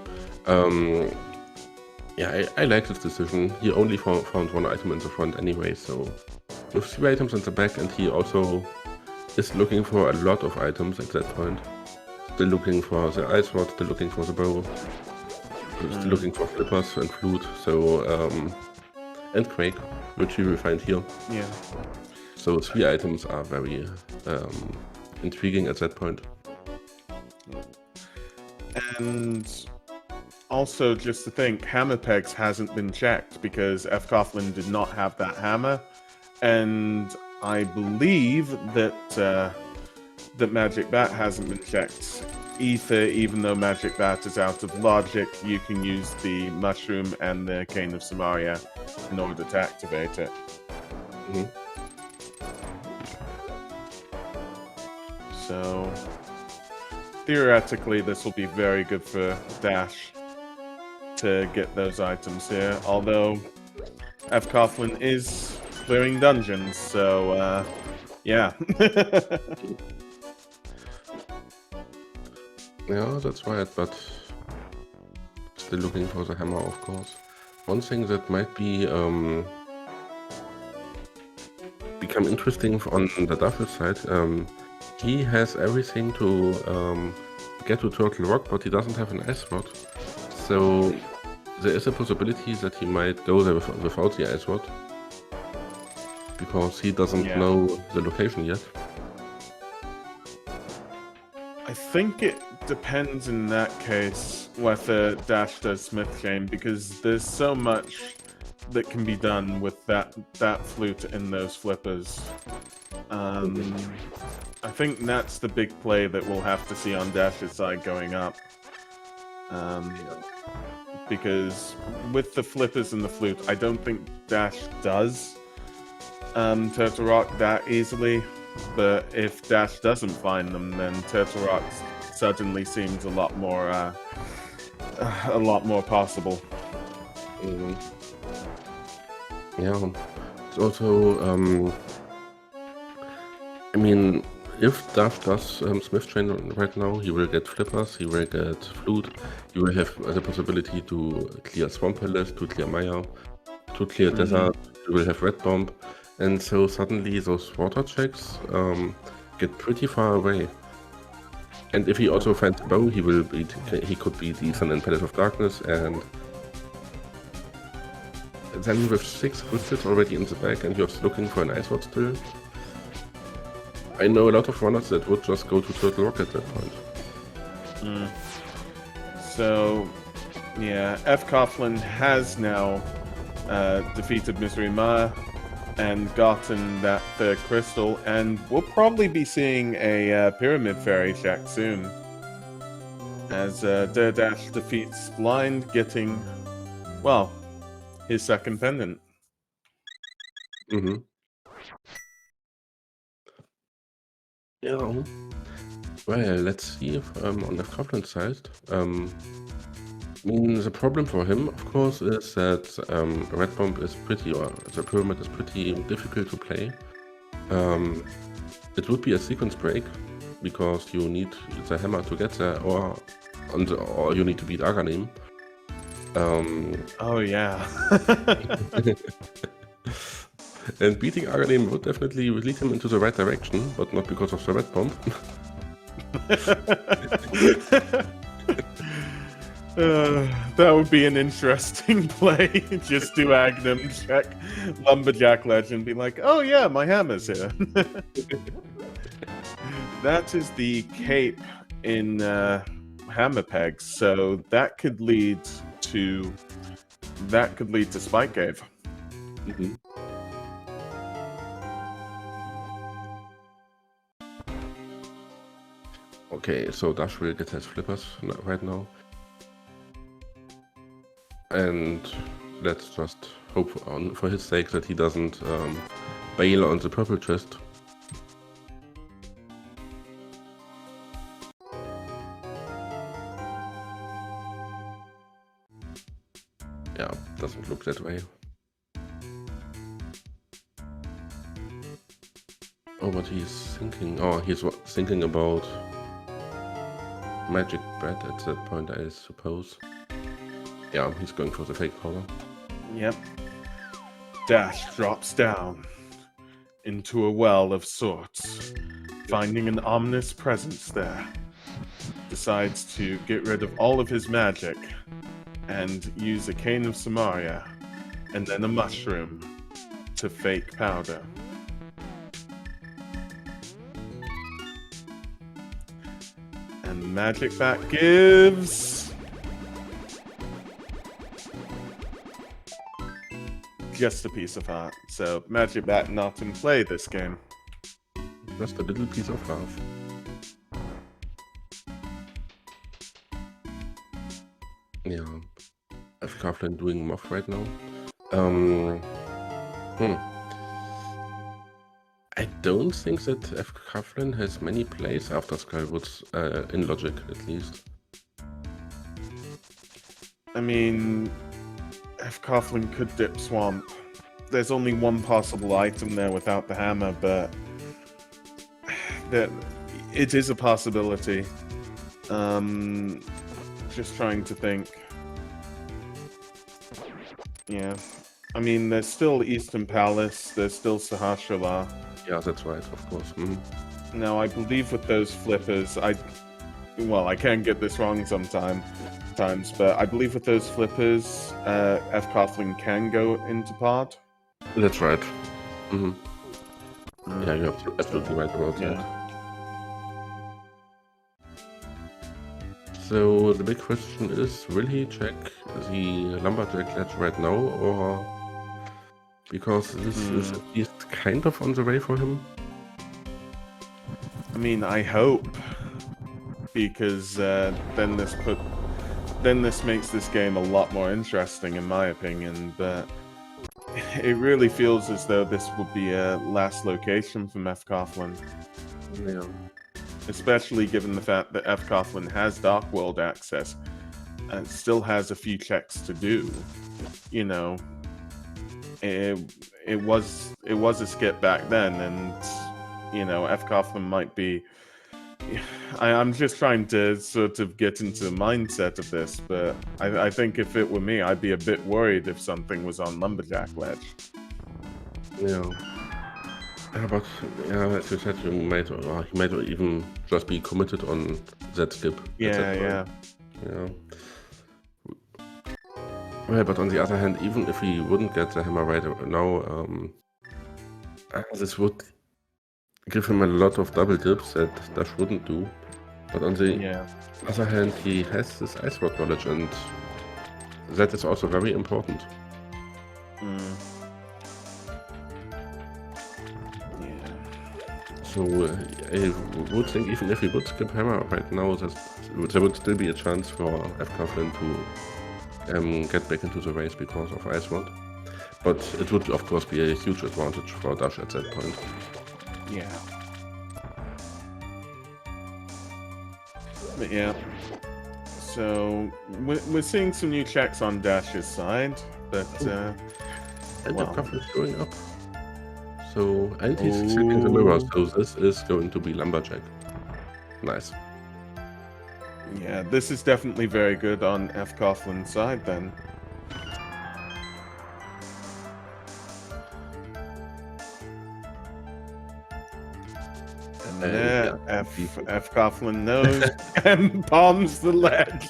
Yeah, I like this decision. He only found one item in the front anyway, so with 3 items in the back, and he also is looking for a lot of items at that point. Still looking for the ice rod, still looking for the bow, still looking for flippers and flute, so and quake, which you will find here. Yeah. So 3 items are very intriguing at that point. And also, just to think, hammer pegs hasn't been checked because fcoughlin did not have that hammer, and I believe that that Magic Bat hasn't been checked. Ether, even though Magic Bat is out of logic, you can use the Mushroom and the Cane of Samaria in order to activate it. Mhm. So, theoretically, this will be very good for Dash to get those items here, although fcoughlin is clearing dungeons, so, yeah. Yeah, that's right, but still looking for the hammer, of course. One thing that might be become interesting on the Duffel side, he has everything to get to Turtle Rock, but he doesn't have an ice rod. So there is a possibility that he might go there without the ice rod, because he doesn't know the location yet. I think it depends in that case whether Dash does Smith Chain, because there's so much that can be done with that flute and those flippers. I think that's the big play that we'll have to see on Dash's side going up. Because with the flippers and the flute, I don't think Dash does Turtle Rock that easily. But if Dash doesn't find them, then Turtle Rock suddenly seems a lot more possible. Mm-hmm. Yeah, it's also I mean, if Dash does Smith Chain right now, he will get flippers, he will get flute, he will have the possibility to clear Swamp Palace, to clear Maya, to clear Desert, he will have Red Bomb, and so suddenly those water checks get pretty far away. And if he also finds a bow, he could be decent in Palace of Darkness, and then with 6 Griffiths already in the bag and you're looking for an ice rod still, I know a lot of runners that would just go to Turtle Rock at that point. So, yeah, fcoughlin has now defeated Misery Ma and gotten that third crystal, and we'll probably be seeing a Pyramid Fairy check soon. As derdasch defeats Blind, getting, well, his second pendant. Mm-hmm. Yeah. Well, let's see if on the fcoughlin side. I mean, the problem for him, of course, is that Red Bomb is the Pyramid is pretty difficult to play. It would be a sequence break, because you need the hammer to get there, or you need to beat Aghanim. Oh yeah. And beating Aghanim would definitely lead him into the right direction, but not because of the Red Bomb. That would be an interesting play. Just do Aghanim, check Lumberjack Legend, be like, oh yeah, my hammer's here. That is the cape in hammer pegs, so that could lead to Spike Cave. Mm-hmm. Okay, so Dash will get his flippers right now. And let's just hope for his sake that he doesn't bail on the purple chest. Yeah, doesn't look that way. Oh, but he's thinking. Oh, he's thinking about Magic Bread at that point, I suppose. Yeah, he's going for the fake collar. Yep. Dash drops down into a well of sorts, finding an ominous presence there. decides to get rid of all of his magic and use a cane of Samaria and then a mushroom to fake powder. And Magic Bat gives just a piece of heart. So Magic Bat not in play this game. Just a little piece of half. Yeah. fcoughlin doing moth right now. I don't think that fcoughlin has many plays after Skywoods, in Logic at least. I mean, fcoughlin could dip Swamp. There's only one possible item there without the hammer, but it is a possibility. Just trying to think. Yeah. I mean, there's still Eastern Palace, there's still Sahasrara. Yeah, that's right, of course. Now, I believe with those flippers, I can get this wrong sometimes, but I believe with those flippers, fcoughlin can go into pod. That's right. Yeah, you're absolutely right about that. So the big question is, will he check the Lumberjack ledge right now, or because this is at least kind of on the way for him? I mean, I hope, because then this makes this game a lot more interesting, in my opinion. But it really feels as though this would be a last location from fcoughlin. Yeah. Especially given the fact that fcoughlin has Dark World access and still has a few checks to do. You know, it was a skip back then, and you know, fcoughlin might be. I'm just trying to sort of get into the mindset of this, but I think if it were me, I'd be a bit worried if something was on Lumberjack ledge. Yeah. Yeah, but as you said, he might even just be committed on that skip. Yeah. Well, but on the other hand, even if he wouldn't get the hammer right now, this would give him a lot of double dips that Dash wouldn't do. But on the other hand, he has this Ice Rod knowledge, and that is also very important. So I would think even if he would skip hammer right now, there would still be a chance for fcoughlin to get back into the race because of Ice Rod. But it would of course be a huge advantage for Dash at that point. Yeah. But yeah. So we're seeing some new checks on Dash's side, but and fcoughlin is going up. So, and he's checking the mirror, so this is going to be Lumberjack. Nice. Yeah, this is definitely very good on fcoughlin side then. And there, fcoughlin knows and palms the ledge.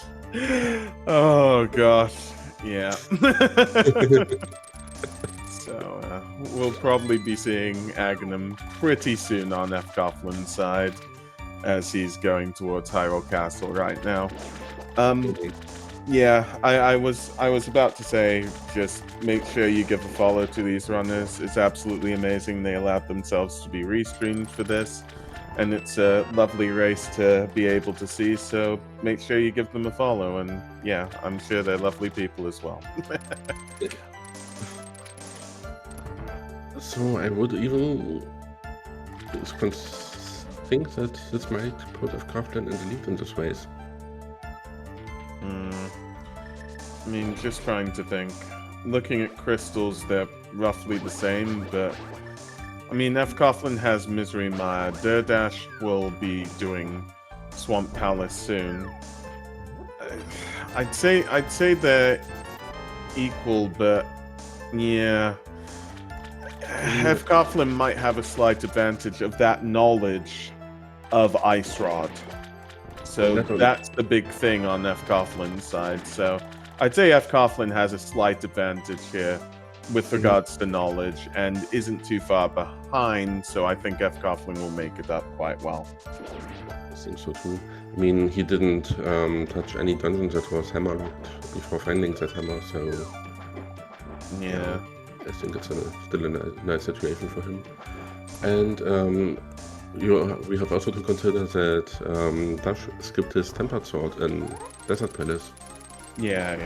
Oh gosh, yeah. So we'll probably be seeing Aghanim pretty soon on fcoughlin's side, as he's going towards Hyrule Castle right now. Yeah, I was about to say, just make sure you give a follow to these runners. It's absolutely amazing they allowed themselves to be restreamed for this, and it's a lovely race to be able to see, so make sure you give them a follow, and yeah, I'm sure they're lovely people as well. So I would even think that this might put fcoughlin in the lead in this race. I mean, just trying to think. Looking at crystals, they're roughly the same, but I mean, fcoughlin has Misery Mire. derdasch will be doing Swamp Palace soon. I'd say they're equal, but yeah. fcoughlin might have a slight advantage of that knowledge of Ice Rod. So Definitely. that's the big thing on fcoughlin's side. So I'd say fcoughlin has a slight advantage here with regards to knowledge and isn't too far behind. So I think fcoughlin will make it up quite well. I think so too. I mean, he didn't touch any dungeon that was hammerlocked before finding that hammer, so Yeah. I think it's still a nice situation for him. And we have also to consider that Dash skipped his tempered sword in Desert Palace, Yeah.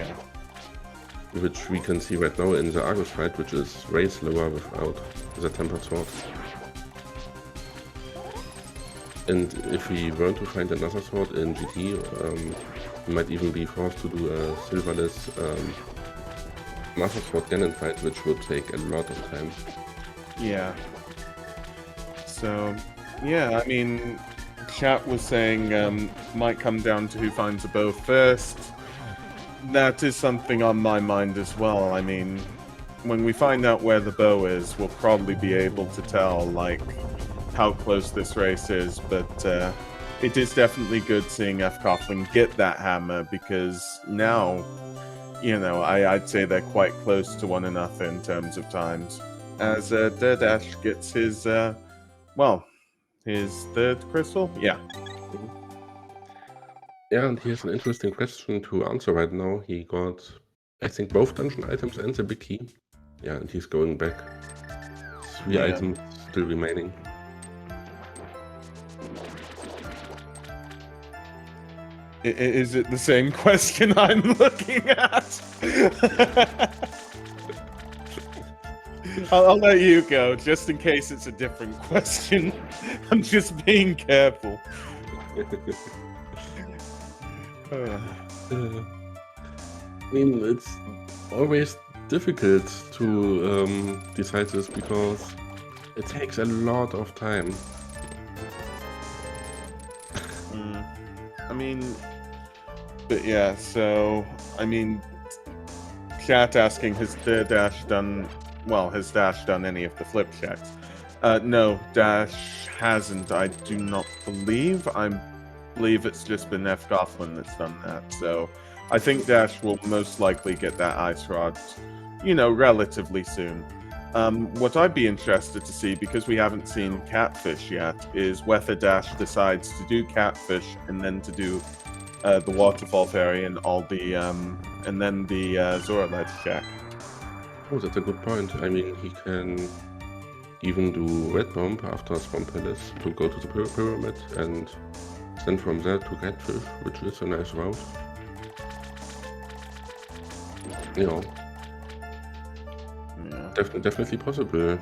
which we can see right now in the Argus fight, which is way slower without the tempered sword. And if we were to find another sword in GT, we might even be forced to do a silverless Master Sword Ganon fight, which would take a lot of time. Yeah. So, yeah, I mean, chat was saying might come down to who finds a bow first. That is something on my mind as well. I mean, when we find out where the bow is, we'll probably be able to tell, like, how close this race is, but it is definitely good seeing fcoughlin get that hammer, because now, you know, I'd say they're quite close to one another in terms of times. As derdasch gets his, well, his third crystal? Yeah. Yeah, and here's an interesting question to answer right now. He got, I think, both dungeon items and the big key. Yeah, and he's going back. 3 items still remaining. Is it the same question I'm looking at? I'll let you go, just in case it's a different question. I'm just being careful. I mean, it's always difficult to decide this because it takes a lot of time. I mean, but yeah, so, I mean, chat asking, has Dash done, well, has Dash done any of the flip checks? No, Dash hasn't, I do not believe. I believe it's just been fcoughlin that's done that, so I think Dash will most likely get that ice rod, you know, relatively soon. What I'd be interested to see, because we haven't seen Catfish yet, is whether Dash decides to do Catfish and then to do the Waterfall Fairy and all the and then the Zora Ledge check. Oh, that's a good point. I mean, he can even do Red Bomb after Swamp Palace to go to the Pyramid and then from there to Catfish, which is a nice route. You know. Yeah. Definitely possible.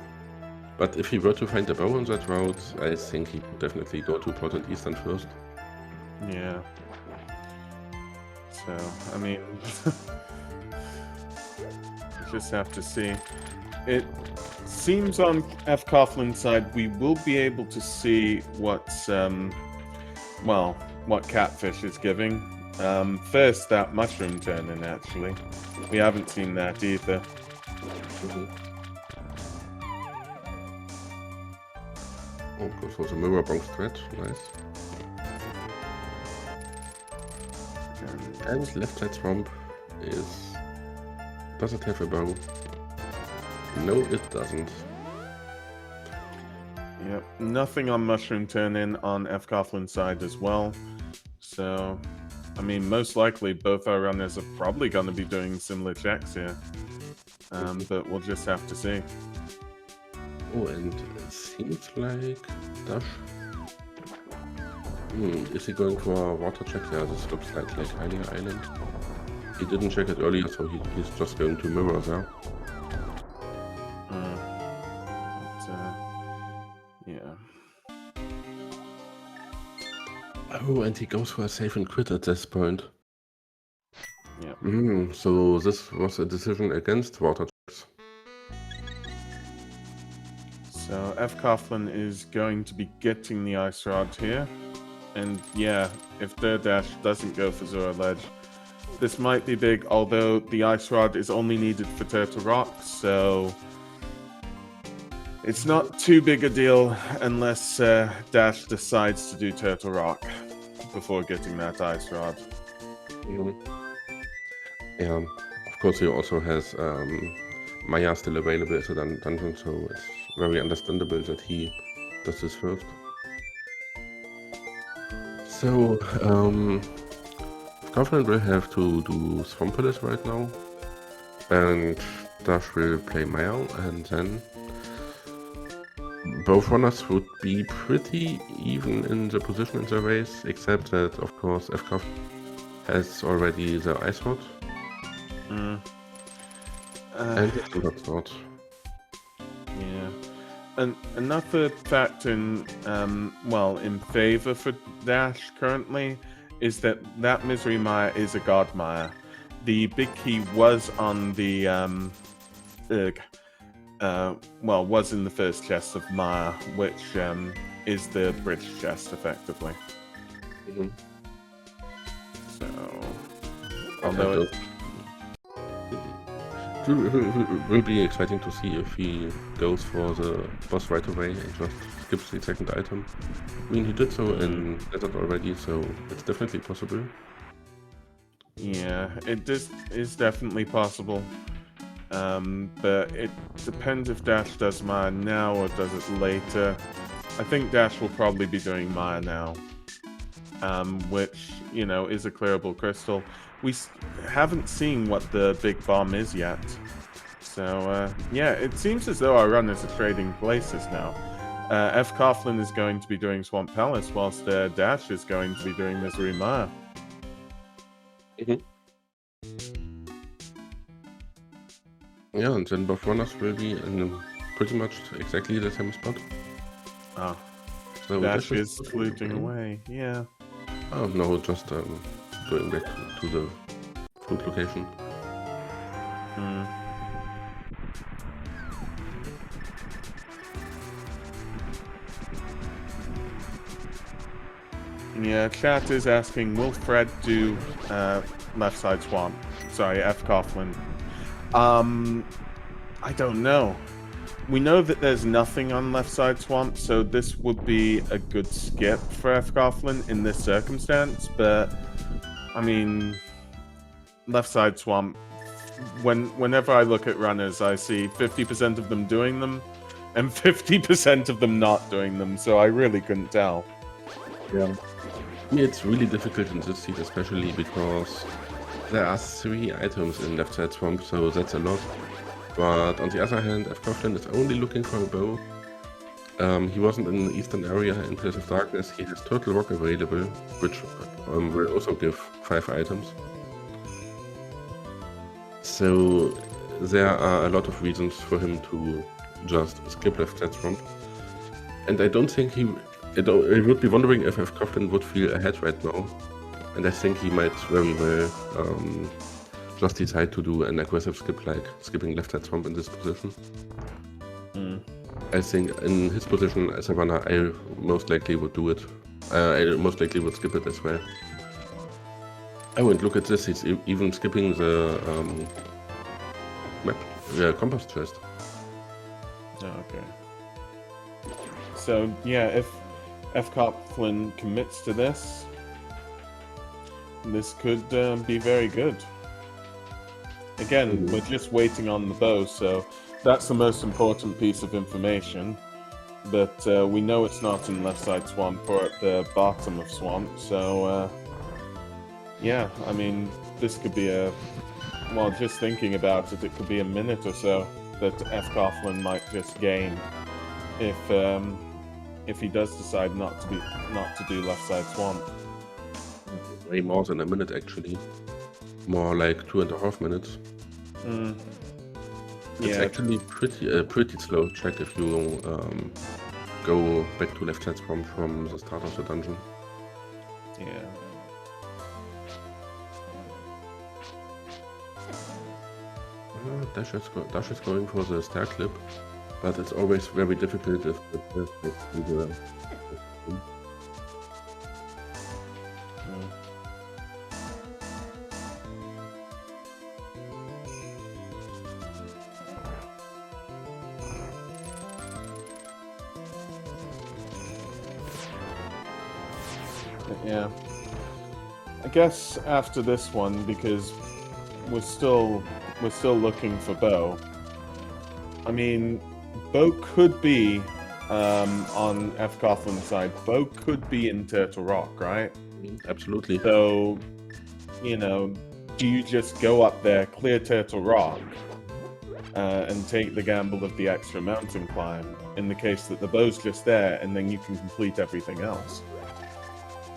But if he were to find a bow on that route, I think he would definitely go to Portland Eastern first. Yeah. So, I mean, we just have to see. It seems on fcoghlin's side we will be able to see what's, well, what Catfish is giving. First, that mushroom turn-in, actually. We haven't seen that either. Oh, goes for the mirror bonk stretch, nice. And left side swamp is... Does it have a bow? No, it doesn't. Yep, nothing on mushroom turn-in on fcoghlin's side as well. So, I mean, most likely both our runners are probably going to be doing similar checks here. But we'll just have to see. Oh, and it seems like Dash. Is he going for a water check? Yeah, this looks like Hylia Island. He didn't check it earlier, so he's just going to mirror there. Yeah. Oh, and he goes for a save and quit at this point. Yeah. So this was a decision against water checks. So fcoghlin is going to be getting the ice rod here. And yeah, if derdasch doesn't go for Zora Ledge, this might be big, although the ice rod is only needed for Turtle Rock, so it's not too big a deal unless Dash decides to do Turtle Rock. before getting that ice rod. Yeah, of course he also has Maya still available as a dungeon, so it's very understandable that he does this first. So, Coughlin will have to do Swamp Palace right now, and Dash will play Maya, and then both runners would be pretty even in the position in the race, except that, of course, fcoughlin has already the ice rod. And it's not. Yeah. And another factor in in favor for Dash currently is that Misery Mire is a God Mire. The big key was on the was in the first chest of Mire, which is the bridge chest effectively. So although it will be exciting to see if he goes for the boss right away and just skips the second item. I mean, he did so in Desert already, so it's definitely possible. Yeah, it is definitely possible. But it depends if Dash does Maya now or does it later. I think Dash will probably be doing Maya now, which, you know, is a clearable crystal. We haven't seen what the big bomb is yet. So, yeah, it seems as though our runners are trading places now. fcoughlin is going to be doing Swamp Palace, whilst Dash is going to be doing Misery Mire. Yeah, and then both runners will be in pretty much exactly the same spot. Ah, so Dash is fluting away, yeah. Oh, no, just going back to the fruit location. Yeah, chat is asking, will Fred do left side swamp? Sorry, fcoughlin. I don't know. We know that there's nothing on left side swamp, so this would be a good skip for fcoughlin in this circumstance, but I mean, left side swamp, whenever I look at runners, I see 50% of them doing them and 50% of them not doing them, so I really couldn't tell. Yeah. It's really difficult in this seed, especially because there are 3 items in left side swamp, so that's a lot. But on the other hand, fcoughlin is only looking for a bow. He wasn't in the eastern area in Place of Darkness. He has Turtle Rock available, which will also give 5 items. So there are a lot of reasons for him to just skip left side swamp. And I don't think he would be wondering if fcoughlin would feel ahead right now. And I think he might very well just decide to do an aggressive skip, like skipping left side swamp in this position. I think in his position as a runner, I most likely would do it. I most likely would skip it as well. Oh, and look at this, he's even skipping the compass chest. Okay. So, yeah, if fcoughlin commits to this, this could be very good. Again, we're just waiting on the bow, so that's the most important piece of information. But we know it's not in left side swamp or at the bottom of swamp, so yeah, I mean, this could be well, just thinking about it, it could be a minute or so that fcoughlin might just gain if he does decide not to do left side swamp. Way more than a minute, actually. More like 2.5 minutes. It's actually pretty slow track if you go back to left side swamp from the start of the dungeon. Yeah. Dash is going for the star clip, but it's always very difficult if the first gets to the... Yeah. I guess after this one, because we're still looking for Bo. I mean, Bo could be on fcoughlin side. Bo could be in Turtle Rock, right? Absolutely. So, you know, do you just go up there, clear Turtle Rock, and take the gamble of the extra mountain climb, in the case that the Bo's just there, and then you can complete everything else?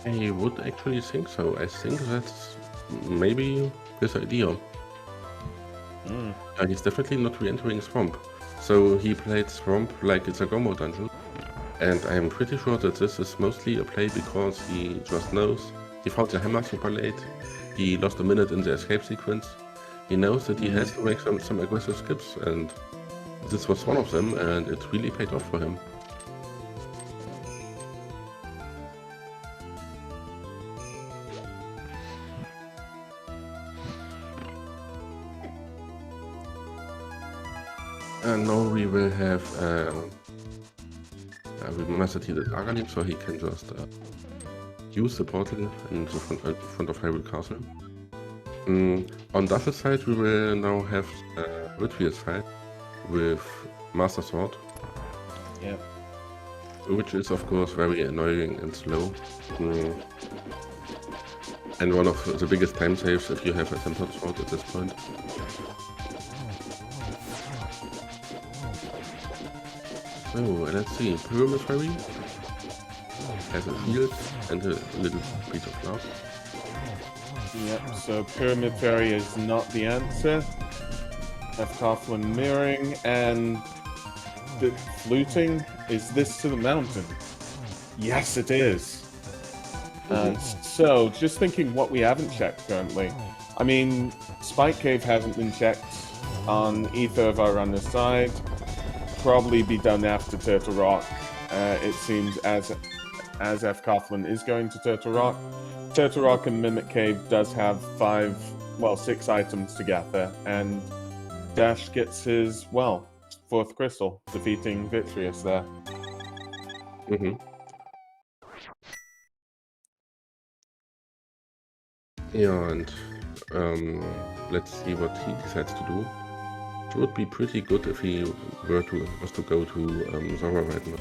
I would actually think so. I think that's maybe his idea. He's definitely not re-entering Swamp. So he played Swamp like it's a Gomo dungeon. And I am pretty sure that this is mostly a play because he just knows he found the hammer super late. He lost a minute in the escape sequence. He knows that he has to make some aggressive skips, and this was one of them, and it really paid off for him. And now we will have we must heal the Argalim, so he can just use the portal in the front of Hyrule Castle. On Dash's side, we will now have Whitfield's fight with Master Sword. Yeah. Which is of course very annoying and slow. And one of the biggest time saves if you have a tempered sword at this point. So let's see, Pyramid Fairy has a shield and a little piece of glass. Yep, so Pyramid Fairy is not the answer. fcoughlin mirroring, and the fluting. Is this to the mountain? Yes, it is. So, just thinking what we haven't checked currently. I mean, Spike Cave hasn't been checked on either of our runner's side. Probably be done after Turtle Rock. It seems as fcoughlin is going to Turtle Rock. Turtle Rock and Mimic Cave does have 6 items to gather, and Dash gets his, 4th crystal, defeating Vitreous there. Yeah, and let's see what he decides to do. It would be pretty good if he was to go to Zora right now,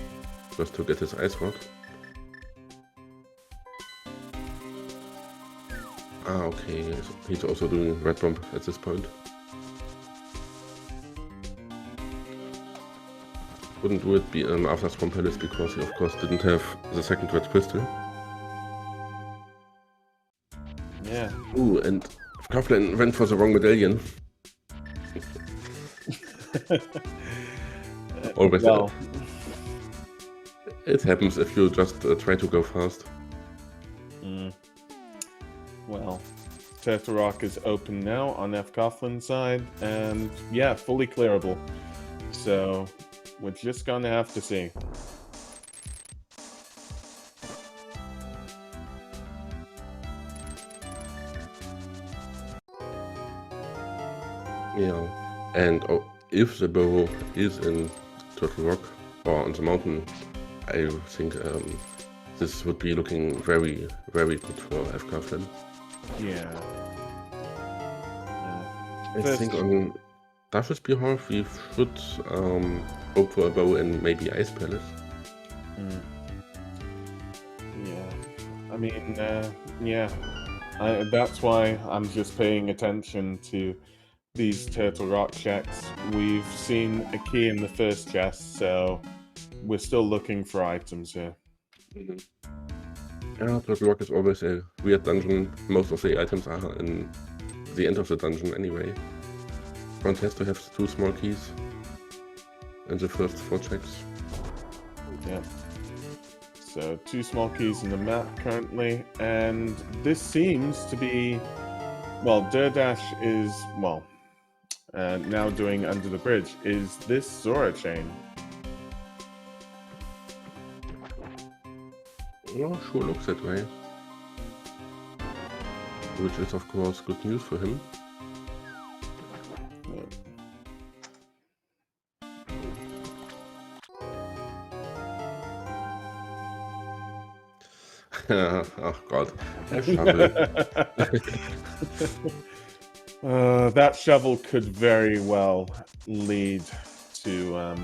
just to get his Ice Rod. Ah, okay, he's also doing Red Bomb at this point. Wouldn't do it after Swamp Palace because he of course didn't have the second Red Crystal. Yeah. Ooh, and fcoughlin went for the wrong medallion. Always. Well, it happens if you just try to go fast. Well, Turtle Rock is open now on fcoughlin side, and yeah, fully clearable. So we're just gonna have to see. Yeah, and if the bow is in Turtle Rock or on the mountain, I think this would be looking very, very good for fcoughlin. Yeah. I think on Dash's behalf we should hope for a bow in maybe Ice Palace. Yeah. I mean, yeah. That's why I'm just paying attention to these Turtle Rock checks. We've seen a key in the first chest, so we're still looking for items here. Yeah, Turtle Rock is always a weird dungeon. Most of the items are in the end of the dungeon anyway. One has to have 2 small keys in the first 4 checks. Yeah. So 2 small keys in the map currently, and this seems to be, derdasch is, now doing Under the Bridge. Is this Zora chain? Yeah, sure looks that way. Which is of course good news for him. Oh god, a shovel. That shovel could very well lead to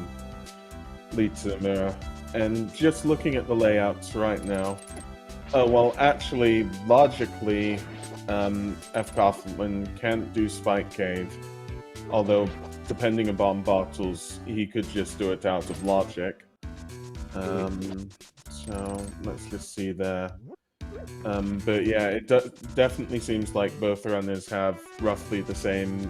the mirror. And just looking at the layouts right now, oh well, actually, logically, fcoughlin can't do Spike Cave, although depending upon bottles, he could just do it out of logic. So let's just see there. But yeah, it definitely seems like both runners have roughly the same,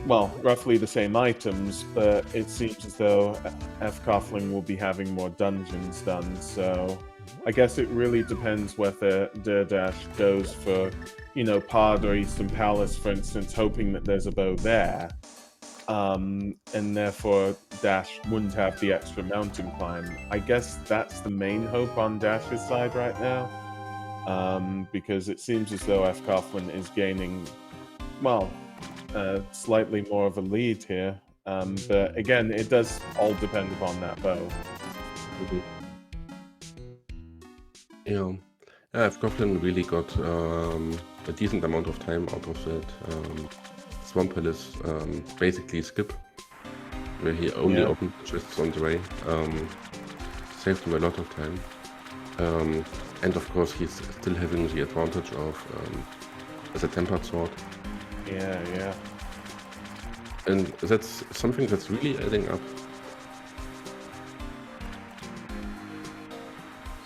roughly the same items, but it seems as though fcoughlin will be having more dungeons done, so I guess it really depends whether derdasch goes for, you know, Pod or Eastern Palace, for instance, hoping that there's a bow there. And therefore Dash wouldn't have the extra mountain climb. I guess that's the main hope on Dash's side right now, because it seems as though fcoughlin is gaining, well, slightly more of a lead here. But again, it does all depend upon that bow. Yeah, fcoughlin really got a decent amount of time out of that Swamp Palace basically skip, where he only opened the chests on the way. Saved him a lot of time. And of course he's still having the advantage of the tempered sword. Yeah. And that's something that's really adding up.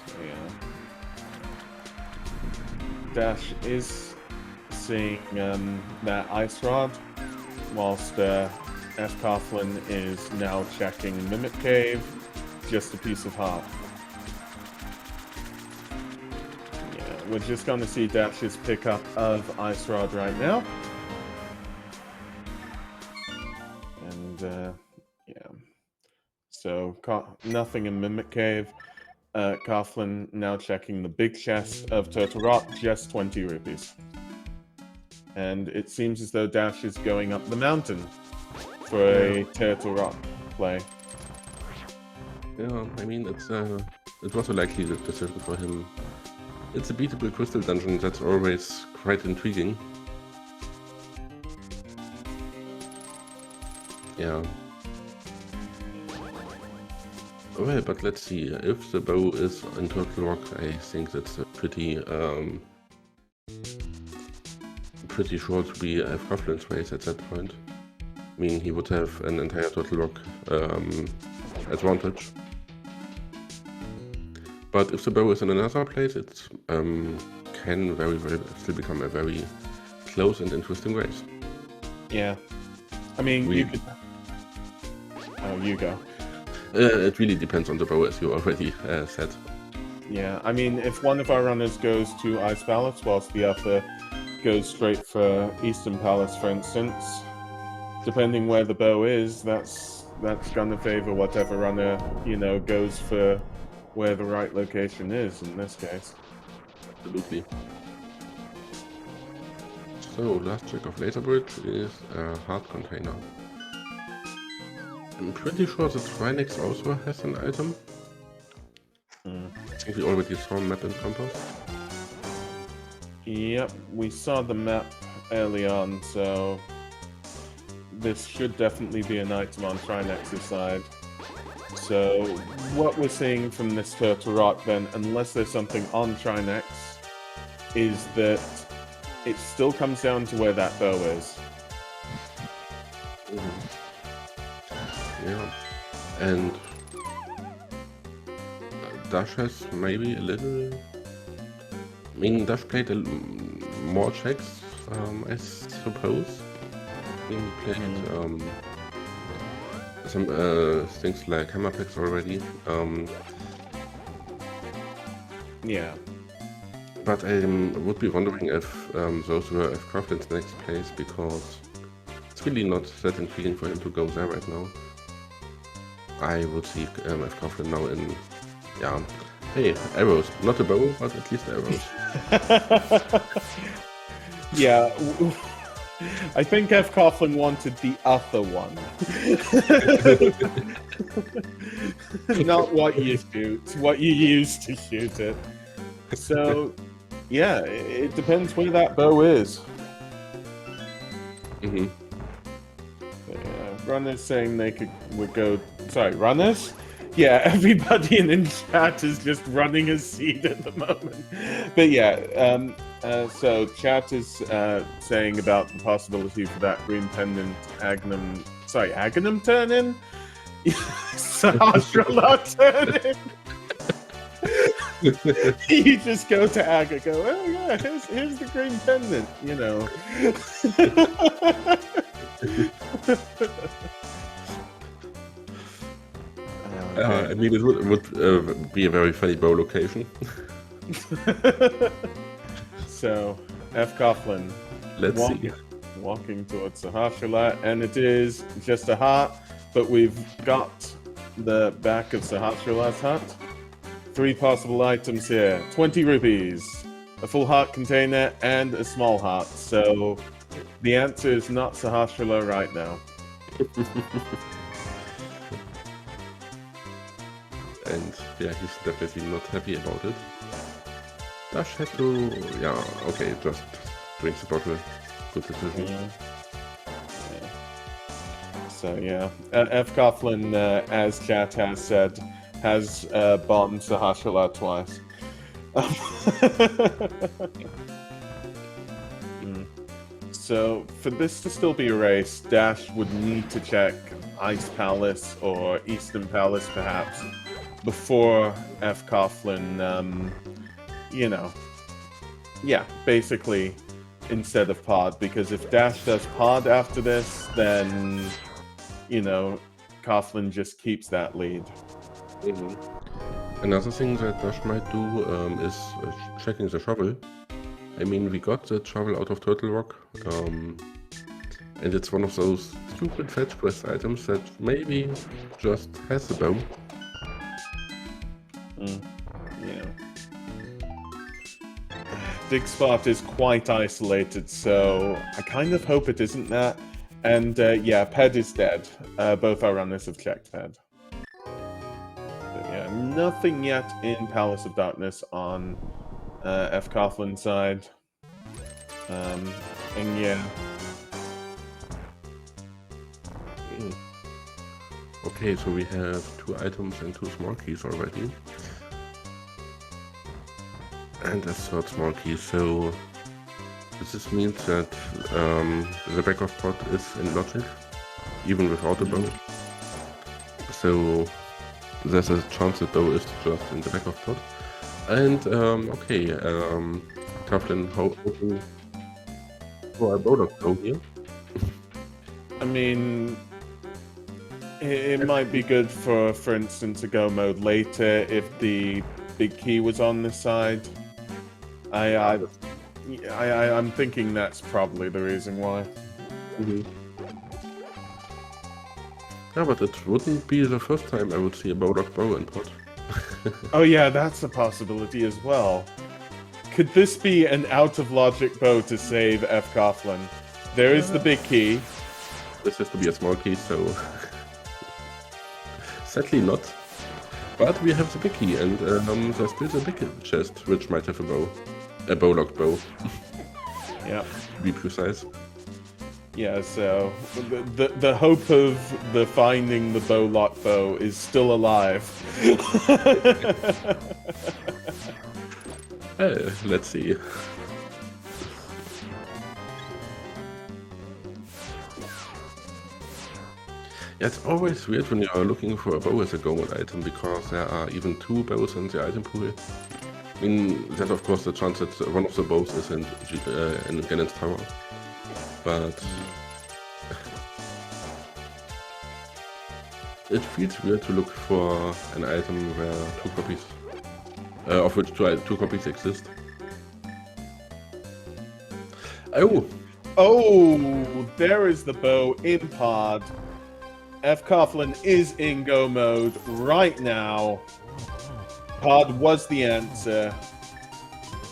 So, yeah. Dash is seeing that ice rod, whilst fcoughlin is now checking Mimic Cave, just a piece of heart. Yeah, we're just gonna see Dash's pickup of ice rod right now. And yeah, so nothing in Mimic Cave. Coughlin now checking the big chest of Turtle Rock, just 20 rupees. And it seems as though Dash is going up the mountain for a Turtle Rock play. Yeah, I mean, it was a likely decision for him. It's a beatable crystal dungeon, that's always quite intriguing. Yeah. Well, but let's see. If the bow is in Turtle Rock, I think that's a pretty sure to be fcoghlin's race at that point. I mean, he would have an entire Turtle Rock advantage. But if the bow is in another place, it can very well still become a very close and interesting race. Yeah. I mean, you could... Oh, you go. It really depends on the bow, as you already said. Yeah, I mean, if one of our runners goes to Ice Palace, whilst the other goes straight for Eastern Palace, for instance, depending where the bow is, that's gonna favor whatever runner, you know, goes for where the right location is in this case. Absolutely. So, last check of Laser Bridge is a hard container. I'm pretty sure the Trinex also has an item. I think we already saw map and compass. Yep, we saw the map early on, so this should definitely be an item on Trinex's side. So what we're seeing from this Turtle Rock then, unless there's something on Trinex, is that it still comes down to where that bow is. Yeah, and Dash has maybe a little... I mean, Dash played more checks, I suppose. I think he played some things like hammer packs already. Yeah. But I would be wondering if those were fcoghlin's next place, because it's really not that intriguing for him to go there right now. I would see fcoghlin now in, yeah, hey, arrows. Not a bow, but at least arrows. Yeah, I think fcoughlin wanted the other one. Not what you shoot, what you use to shoot it. So, yeah, it depends where that bow is. Mm-hmm. Runners saying would go. Sorry, runners? Yeah, everybody in chat is just running a seed at the moment. But yeah, so chat is saying about the possibility for that green pendant Aghanim turn-in? Sahasrara turn-in? You just go to Aga, go, oh yeah, here's the green pendant, you know. I mean, it would be a very funny bow location. So, fcoughlin. Let's see. Walking towards Sahasrara, and it is just a heart, but we've got the back of Sahasrara's hut. 3 possible items here. 20 rupees, a full heart container, and a small heart. So, the answer is not Sahasrara right now. And yeah, he's definitely not happy about it. Dash had to... yeah, okay, just drinks the bottle. Good decision. Yeah. So yeah, fcoughlin, as chat has said, has bombed Sahasrara twice. So for this to still be a race, Dash would need to check Ice Palace or Eastern Palace perhaps before fcoughlin, you know, yeah, basically instead of pod, because if Dash does pod after this, then, you know, Coughlin just keeps that lead. Mm-hmm. Another thing that Dash might do is checking the shovel. I mean, we got the shovel out of Turtle Rock, and it's one of those stupid fetch quest items that maybe just has a bow. Yeah. Dig spot is quite isolated, so I kind of hope it isn't that. And yeah, Ped is dead. Both our runners have checked Ped. But yeah, nothing yet in Palace of Darkness on fcoughlin side. And yeah. Okay, so we have 2 items and 2 small keys already. And a third small key, so this means that the back of pot is in logic, even without a bow. So there's a chance the bow is just in the back of pot. And okay, Coughlin hoping for a Bulldog bow here. I mean, it might be good for instance, a go mode later if the big key was on this side. I'm thinking that's probably the reason why. Yeah, but it wouldn't be the first time I would see a Bulldog bow in pot. Oh yeah, that's a possibility as well. Could this be an out-of-logic bow to save fcoughlin? There is the big key. This has to be a small key, so... sadly not. But we have the big key, and there's still the big chest, which might have a bow. A Bulldog bow. Yeah. To be precise. Yeah, so the hope of the finding the bowlock bow is still alive. Let's see. Yeah, it's always weird when you're looking for a bow as a go mode item, because there are even 2 bows in the item pool. I mean, there's of course the chance that one of the bows is in Ganon's tower, but it feels weird to look for an item where 2 copies, of which 2 copies exist. Oh! Oh, there is the bow in pod. fcoughlin is in go mode right now. Pod was the answer.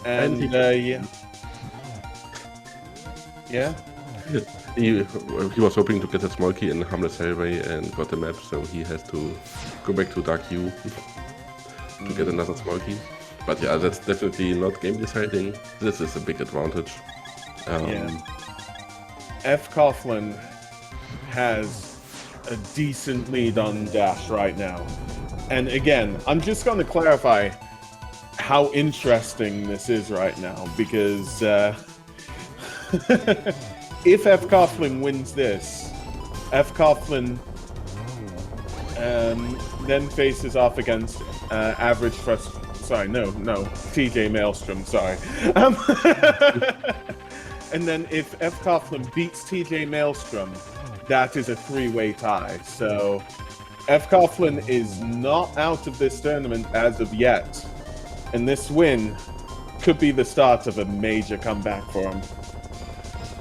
And yeah. Yeah? He was hoping to get a small key in Harmless Hellway and got the map, so he has to go back to Dark U to get another small key. But yeah, that's definitely not game deciding. This is a big advantage. Yeah. fcoughlin has a decent lead on Dash right now. And again, I'm just going to clarify how interesting this is right now, because if fcoughlin wins this, fcoughlin then faces off against average TJ Maelstrom, sorry. And then if fcoughlin beats TJ Maelstrom, that is a three-way tie. So fcoughlin is not out of this tournament as of yet. And this win could be the start of a major comeback for him.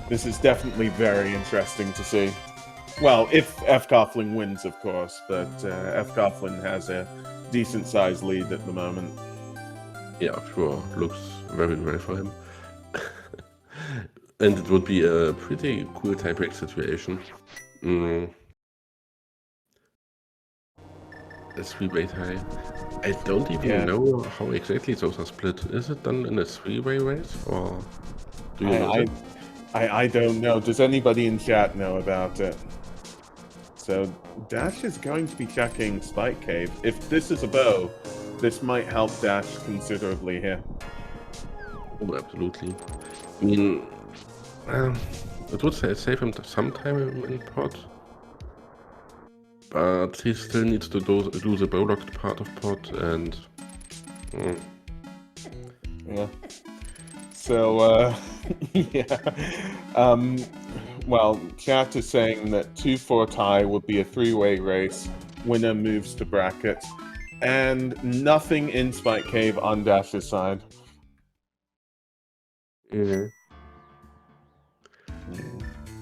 This is definitely very interesting to see. Well, if fcoughlin wins, of course, but fcoughlin has a decent-sized lead at the moment. Yeah, sure. Looks very, very for him. And it would be a pretty cool tiebreak situation. A three-way tie. I don't even know how exactly those are split. Is it done in a three-way race, or do you know that? I don't know. Does anybody in chat know about it? So Dash is going to be checking Spike Cave. If this is a bow, this might help Dash considerably here. Oh, absolutely. I mean, it would save him some time in pod, but he still needs to do the bow locked part of pod, and yeah. So yeah. Well, chat is saying that 2-4 tie would be a three-way race. Winner moves to bracket, and nothing in Spike Cave on Dash's side.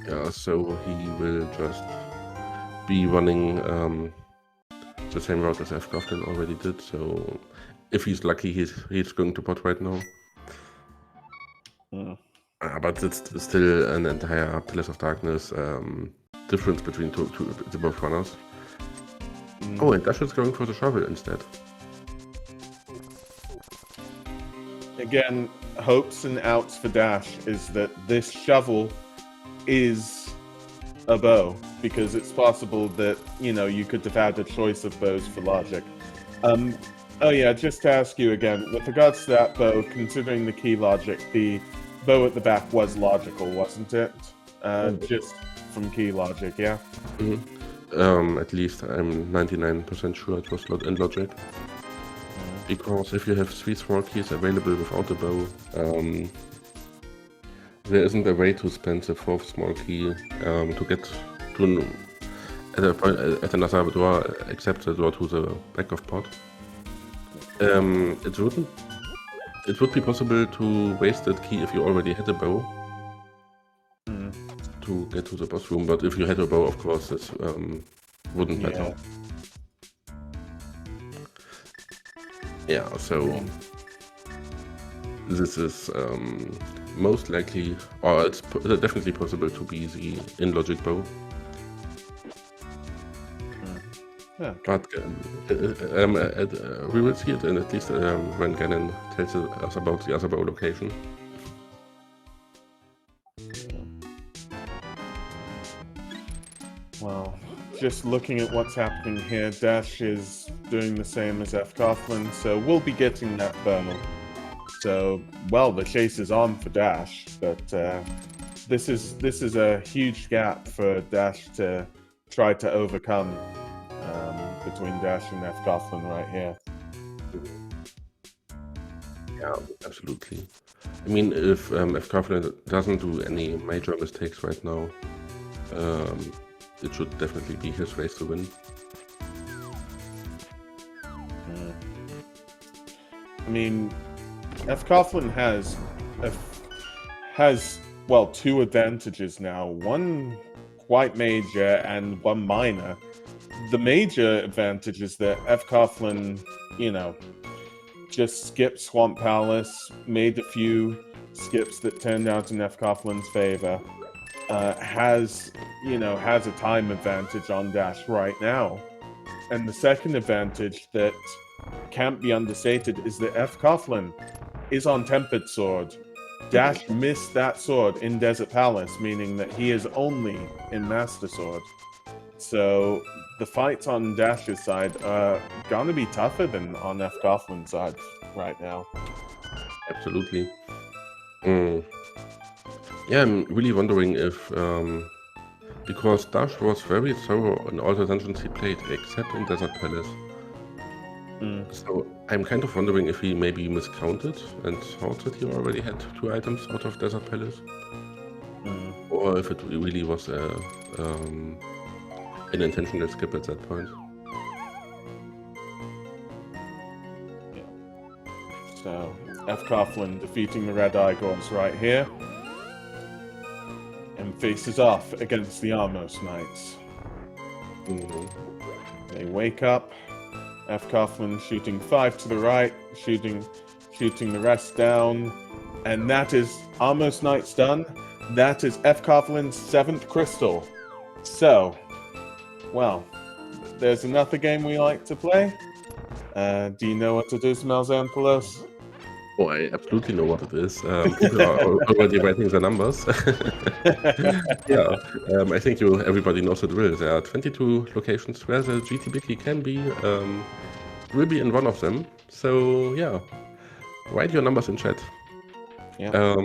yeah, so he will just be running the same route as fcoughlin already did. So if he's lucky, he's going to pot right now. But it's still an entire Pillars of Darkness difference between the both runners. Oh, and Dash is going for the shovel instead. Again, hopes and outs for Dash is that this shovel is a bow, because it's possible that, you know, you could have had a choice of bows for logic. Oh yeah, just to ask you again, with regards to that bow, considering the key logic, the bow at the back was logical, wasn't it? Just from key logic, yeah? At least I'm 99% sure it was in logic. Because if you have 3 small keys available without a bow, there isn't a way to spend the 4th small key to get to at another door except the door to the back of pod. It would be possible to waste that key if you already had a bow to get to the boss room, but if you had a bow, of course, this wouldn't matter. Yeah, so this is most likely, or it's definitely possible to be the in-logic bow. But we will see it, and at least when Gannon tells us about the other bow location. Well, just looking at what's happening here, Dash is doing the same as fcoughlin, so we'll be getting that bow. So, well, the chase is on for Dash, but this is a huge gap for Dash to try to overcome between Dash and fcoughlin right here. Yeah, absolutely. I mean, if fcoughlin doesn't do any major mistakes right now, it should definitely be his race to win. I mean, fcoughlin has well, 2 advantages now. One quite major and one minor. The major advantage is that fcoughlin, you know, just skipped Swamp Palace, made a few skips that turned out in fcoghlin's favor. Has a time advantage on Dash right now. And the second advantage that can't be understated is that fcoughlin is on Tempered Sword. Dash missed that sword in Desert Palace, meaning that he is only in Master Sword. So the fights on Dash's side are gonna be tougher than on fcoghlin's side right now. Absolutely. Yeah, I'm really wondering if, because Dash was very thorough in all the dungeons he played, except in Desert Palace. So I'm kind of wondering if he maybe miscounted and thought that he already had 2 items out of Desert Palace, or if it really was an intentional skip at that point. So fcoughlin defeating the Red Igors right here, and faces off against the Armos Knights. They wake up. fcoughlin shooting 5 to the right, shooting the rest down, and that is Armos Knights done. That is fcoghlin's 7th crystal. So, well, there's another game we like to play. Do you know what it is, Malxanthalos? Oh, I absolutely know what it is. People are already writing the numbers. Yeah, I think everybody knows the drill. There are 22 locations where the GTB can be. Will be in one of them. So yeah, write your numbers in chat. Yeah.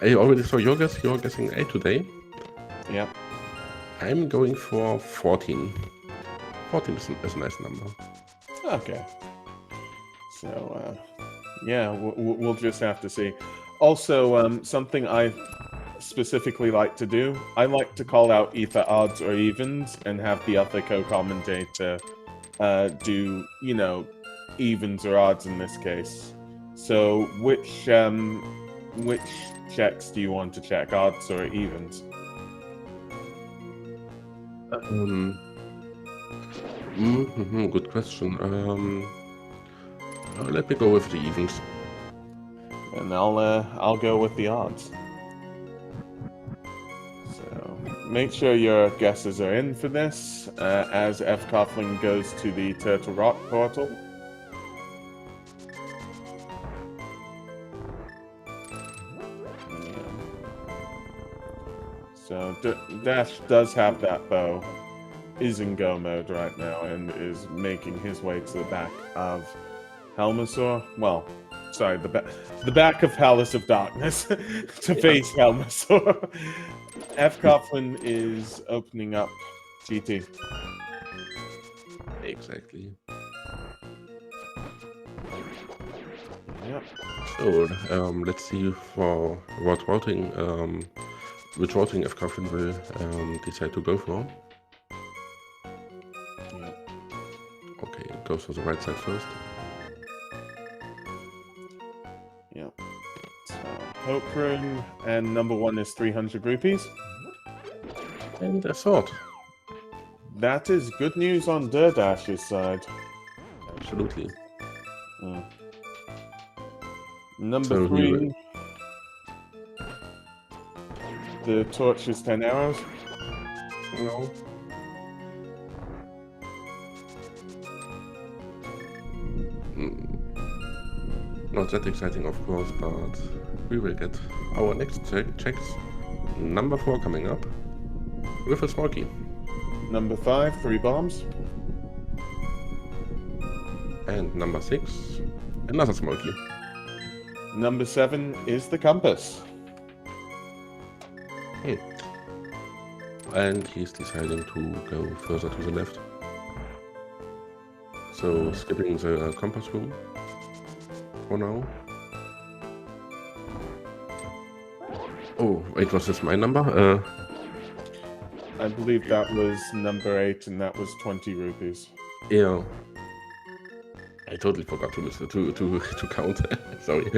I already saw your guess. You're guessing 8 today. Yeah. I'm going for 14. 14 is a nice number. Okay. So, yeah, we'll just have to see. Also, something I specifically like to do, I like to call out either odds or evens and have the other co-commentator do, you know, evens or odds in this case. So, which checks do you want to check, odds or evens? Good question. Let me go with the evens. And I'll go with the odds. So make sure your guesses are in for this, as fcoughlin goes to the Turtle Rock portal. Yeah. So Dash does have that bow, is in go mode right now, and is making his way to the back of Helmasaur. Well, sorry, the back of Palace of Darkness to face Helmasaur. fcoughlin is opening up GT. Exactly. Yep. So let's see for what routing, which routing fcoughlin will decide to go for. Yep. Okay, it goes for the right side first. Yep. So Hope Room, and number 1 is 300 rupees. And a sword. That is good news on Derdash's side. Absolutely. Number So 3, the torch is 10 arrows. No. Not that exciting, of course, but we will get our next checks. Number 4 coming up with a small key. Number 5, 3 bombs. And number 6, another small key. Number 7 is the compass. And he's deciding to go further to the left. So skipping the compass room for now. Oh, wait, was this my number? I believe that was number 8, and that was 20 rupees. Yeah. I totally forgot to count. Sorry.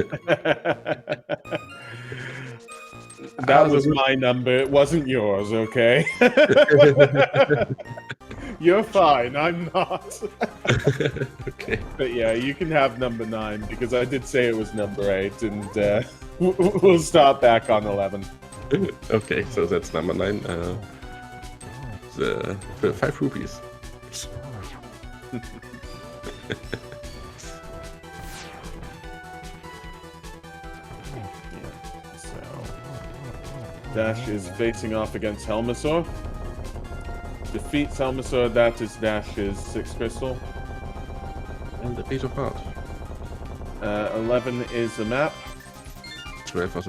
That was my number. It wasn't yours, okay? You're fine. I'm not. Okay. But yeah, you can have number 9 because I did say it was number 8, and we'll start back on 11. Okay, so that's number 9. The 5 rupees. Dash is facing off against Helmasaur. Defeats Helmasaur, that is Dash's 6 crystal. And a piece of heart. 11 is the map. 12 was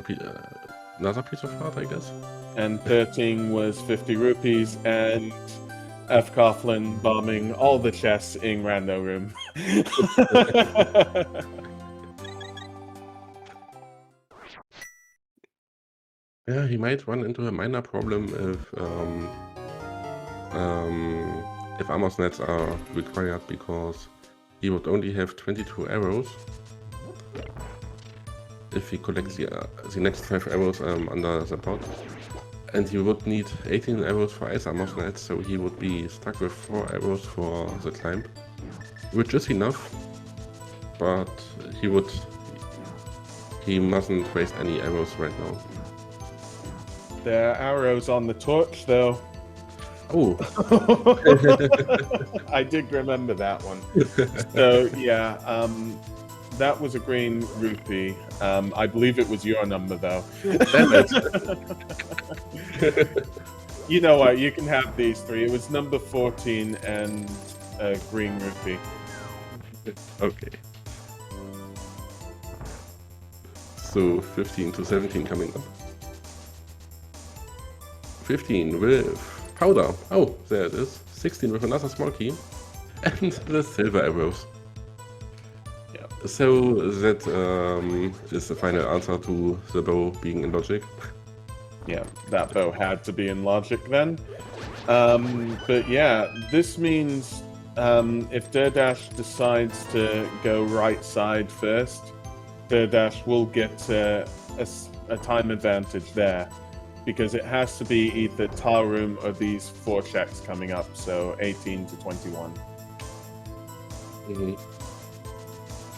another piece of heart, I guess. And 13 was 50 rupees, and fcoughlin bombing all the chests in Rando Room. Yeah, he might run into a minor problem if Amos nets are required, because he would only have 22 arrows if he collects the next 5 arrows under the pot. And he would need 18 arrows for Ice Amos nets, so he would be stuck with 4 arrows for the climb, which is enough, but he mustn't waste any arrows right now. There are arrows on the torch, though. Oh, I did remember that one. So, yeah, that was a green rupee. I believe it was your number, though. damn it. You know what? You can have these 3. It was number 14 and a green rupee. Okay. So 15 to 17 coming up. 15 with powder. Oh, there it is. 16 with another small key. And the silver arrows. Yeah. So that is the final answer to the bow being in logic. Yeah, that bow had to be in logic then. But yeah, this means if derdasch decides to go right side first, derdasch will get a time advantage there, because it has to be either Tar Room or these 4 checks coming up, so 18 to 21.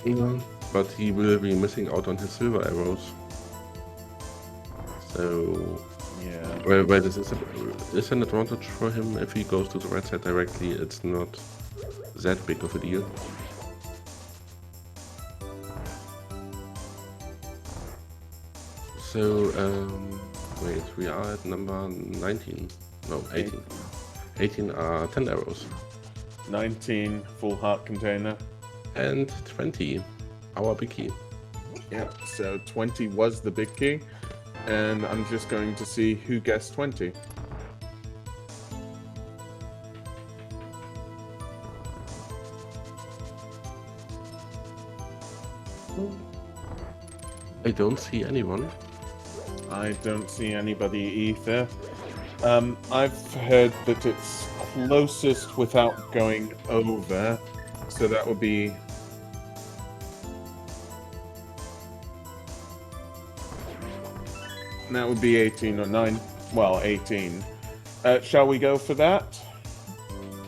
Yeah, but he will be missing out on his silver arrows. So Yeah. well, this is an advantage for him. If he goes to the right side directly, it's not that big of a deal. So, wait, we are at number 19. No, 18. 18 are 10 arrows. 19 full heart container. And 20, our big key. Yeah, so 20 was the big key. And I'm just going to see who guessed 20. I don't see anyone. I don't see anybody either. I've heard that it's closest without going over, so that would be... That would be 18 or 9. Well, 18. Shall we go for that?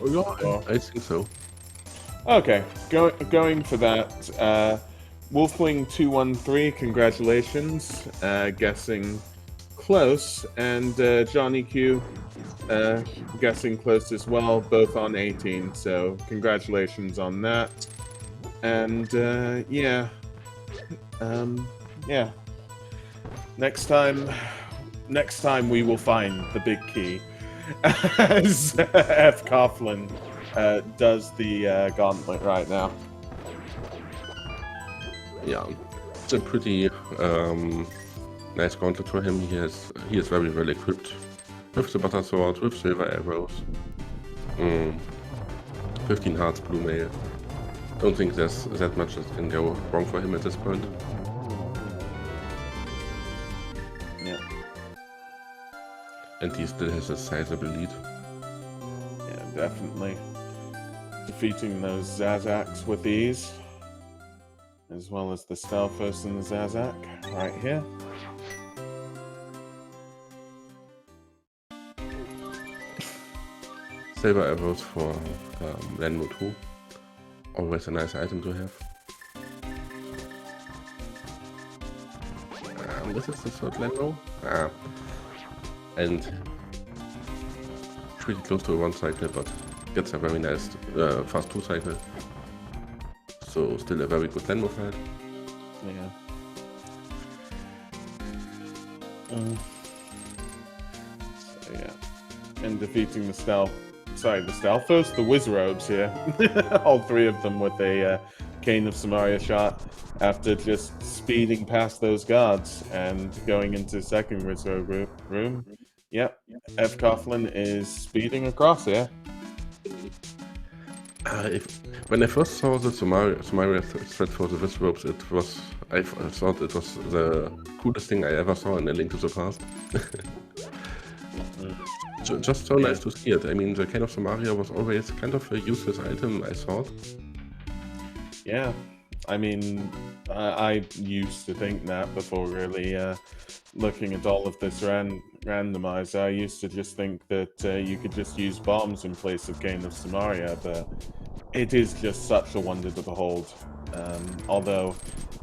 Oh, yeah, I think so. Okay, going for that. Wolfwing 213, congratulations, guessing close, and Johnny Q guessing close as well, both on 18. So congratulations on that. And yeah. Next time we will find the big key as fcoughlin does the gauntlet right now. Yeah, it's a pretty nice gauntlet for him. He is very well equipped with the butter sword, with silver arrows. 15 hearts, blue mail. Don't think there's that much that can go wrong for him at this point. Yeah. And he still has a sizable lead. Yeah, definitely. Defeating those Zazaks with ease. As well as the Stalfos and the Zazak right here. Silver arrows for Renmo 2. Always a nice item to have. This is the third Renmo. And pretty close to a 1 cycle, but gets a very nice fast 2 cycle. So still a very good Renmo fight. Yeah. Yeah. And defeating the stealth. Sorry, the Stealthos, the Wizrobes here. All three of them with a Cane of Samaria shot after just speeding past those guards and going into the second Wizrobe room. Yep, fcoughlin is speeding across here. When I first saw the Samaria threat for the Wizrobes, I thought it was the coolest thing I ever saw in A Link to the Past. Just so nice to see it. I mean, the Cane of Samaria was always kind of a useless item, I thought. Yeah, I mean, I used to think that before really looking at all of this randomizer. I used to just think that you could just use bombs in place of Cane of Samaria, but it is just such a wonder to behold. Although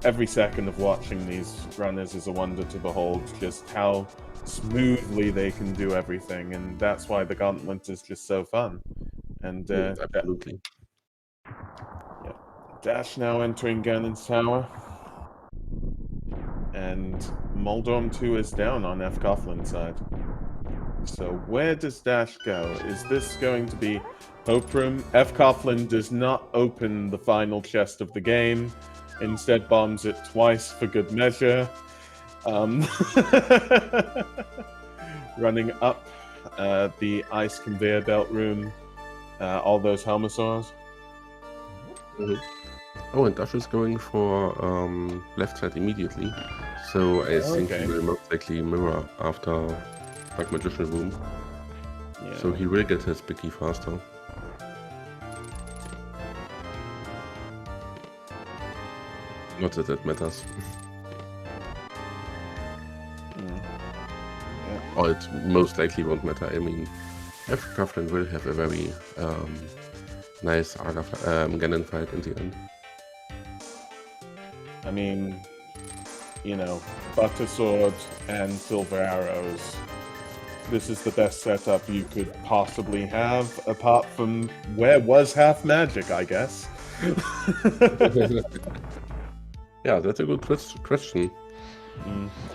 every second of watching these runners is a wonder to behold, just how smoothly they can do everything, and that's why the gauntlet is just so fun. And absolutely. Yeah. Dash now entering Ganon's tower, and Moldorm 2 is down on fcoghlin's side. So where does Dash go? Is this going to be Hope Room? fcoghlin does not open the final chest of the game, instead bombs it twice for good measure. Running up the ice conveyor belt room, all those Helmosaurs. Oh, and Dash is going for left side immediately, so I think he will most likely mirror after Dark Magician Room. Yeah. So he will get his Biggie faster. Not that it matters. Or it most likely won't matter. I mean, fcoghglin will have a very nice Ganon fight in the end. I mean, you know, Butter Sword and Silver Arrows. This is the best setup you could possibly have, apart from where was half magic, I guess. Yeah, that's a good question.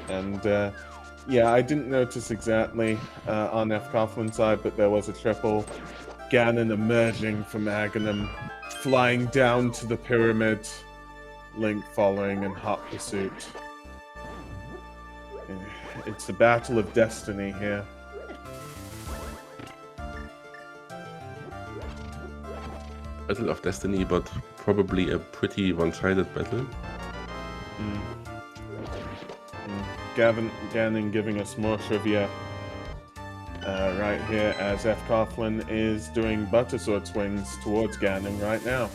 And yeah, I didn't notice exactly on fcoghlin's side, but there was a triple. Ganon emerging from Aghanim, flying down to the pyramid. Link following in hot pursuit. It's a battle of destiny here. Battle of Destiny, but probably a pretty one-sided battle. Ganon giving us more trivia right here as fcoghglin is doing Butter Sword swings towards Ganon right now.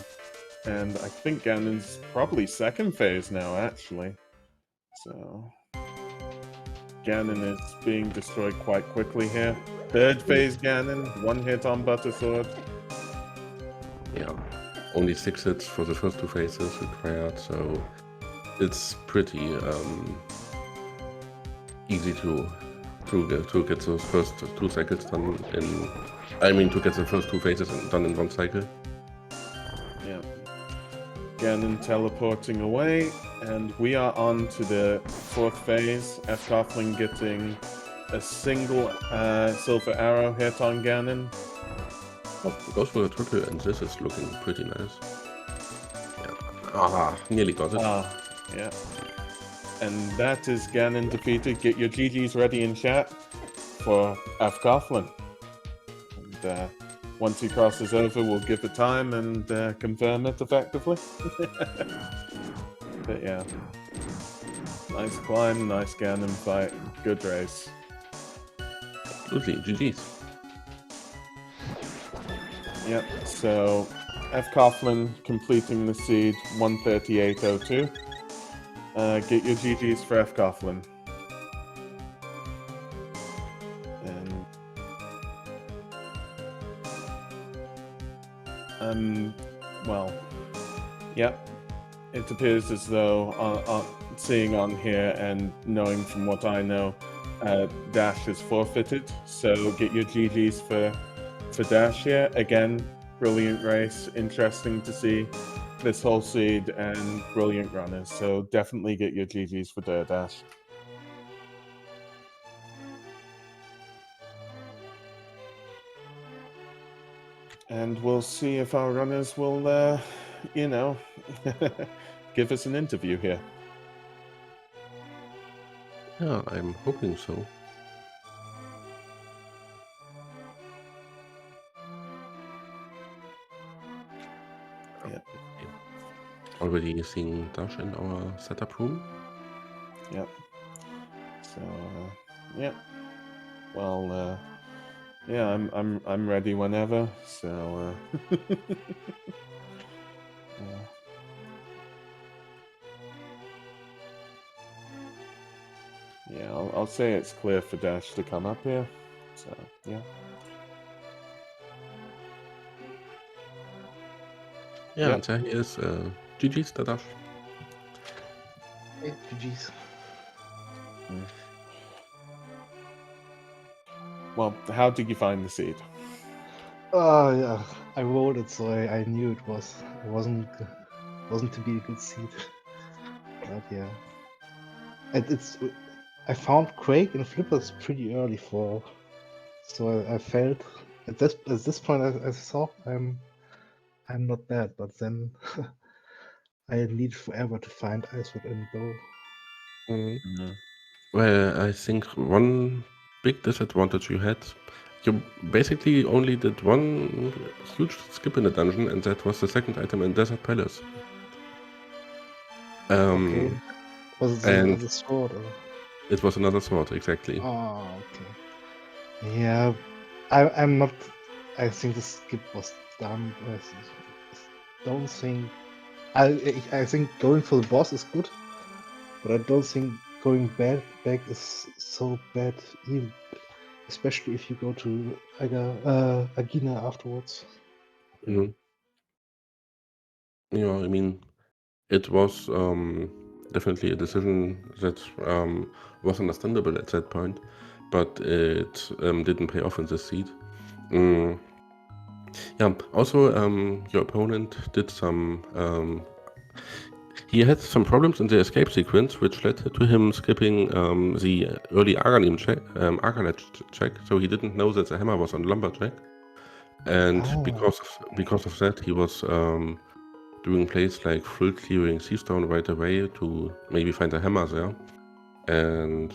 And I think Ganon's probably second phase now, actually. So Ganon is being destroyed quite quickly here. Third phase Ganon, one hit on Butter Sword. Yeah, only 6 hits for the first 2 phases required, so it's pretty easy to get those first 2 cycles done in. I mean, to get the first 2 phases done in 1 cycle. Yeah. Ganon teleporting away, and we are on to the 4th phase. fcoghglin getting a single Silver Arrow hit on Ganon. Oh, goes for a triple, and this is looking pretty nice. Yeah. Nearly got it. Yeah. And that is Ganon defeated. Get your GGs ready in chat for fcoghglin. And once he crosses over, we'll give it time and confirm it effectively. But yeah. Nice climb, nice Ganon fight. Good race. Absolutely, GG's. Yep, so fcoghglin completing the seed 138.02. Get your GGs for fcoghglin. And well, yep. It appears as though seeing on here and knowing from what I know, Dash is forfeited. So get your GGs for Dash here. Again, brilliant race. Interesting to see this whole seed and brilliant runners. So definitely get your GGs for derdasch. And we'll see if our runners will, you know, give us an interview here. Yeah, I'm hoping so. Yeah. Okay. Already seeing Dash in our setup room. Yep. So, yeah. Well, yeah, I'm ready whenever. So, yeah, I'll say it's clear for Dash to come up here. So, yeah. Yeah, Yep. and there he is. GG's, Derdasch. Hey, GG's. Well, how did you find the seed? Yeah, I rolled it, so I knew it wasn't to be a good seed. But yeah, it's I found Quake and Flippers pretty early so I felt at this point I thought I'm not bad, but then I need forever to find Icewood and Bow. Well, I think one big disadvantage you had, you basically only did one huge skip in the dungeon, and that was the second item in Desert Palace. Okay, was it and the sword? Or? it was another sword, exactly. Oh, okay. Yeah, I'm not. I think the skip was dumb. I don't think. I think going for the boss is good, but I don't think going back is so bad, even, especially if you go to Agina afterwards. Mhm. Yeah, I mean, it was definitely a decision that was understandable at that point, but it didn't pay off in this seed. Yeah, also your opponent did some he had some problems in the escape sequence, which led to him skipping the early Argalim check, Argalet check. So he didn't know that the hammer was on Lumberjack, and because of that, he was doing plays like full clearing Seastone right away to maybe find a hammer there, and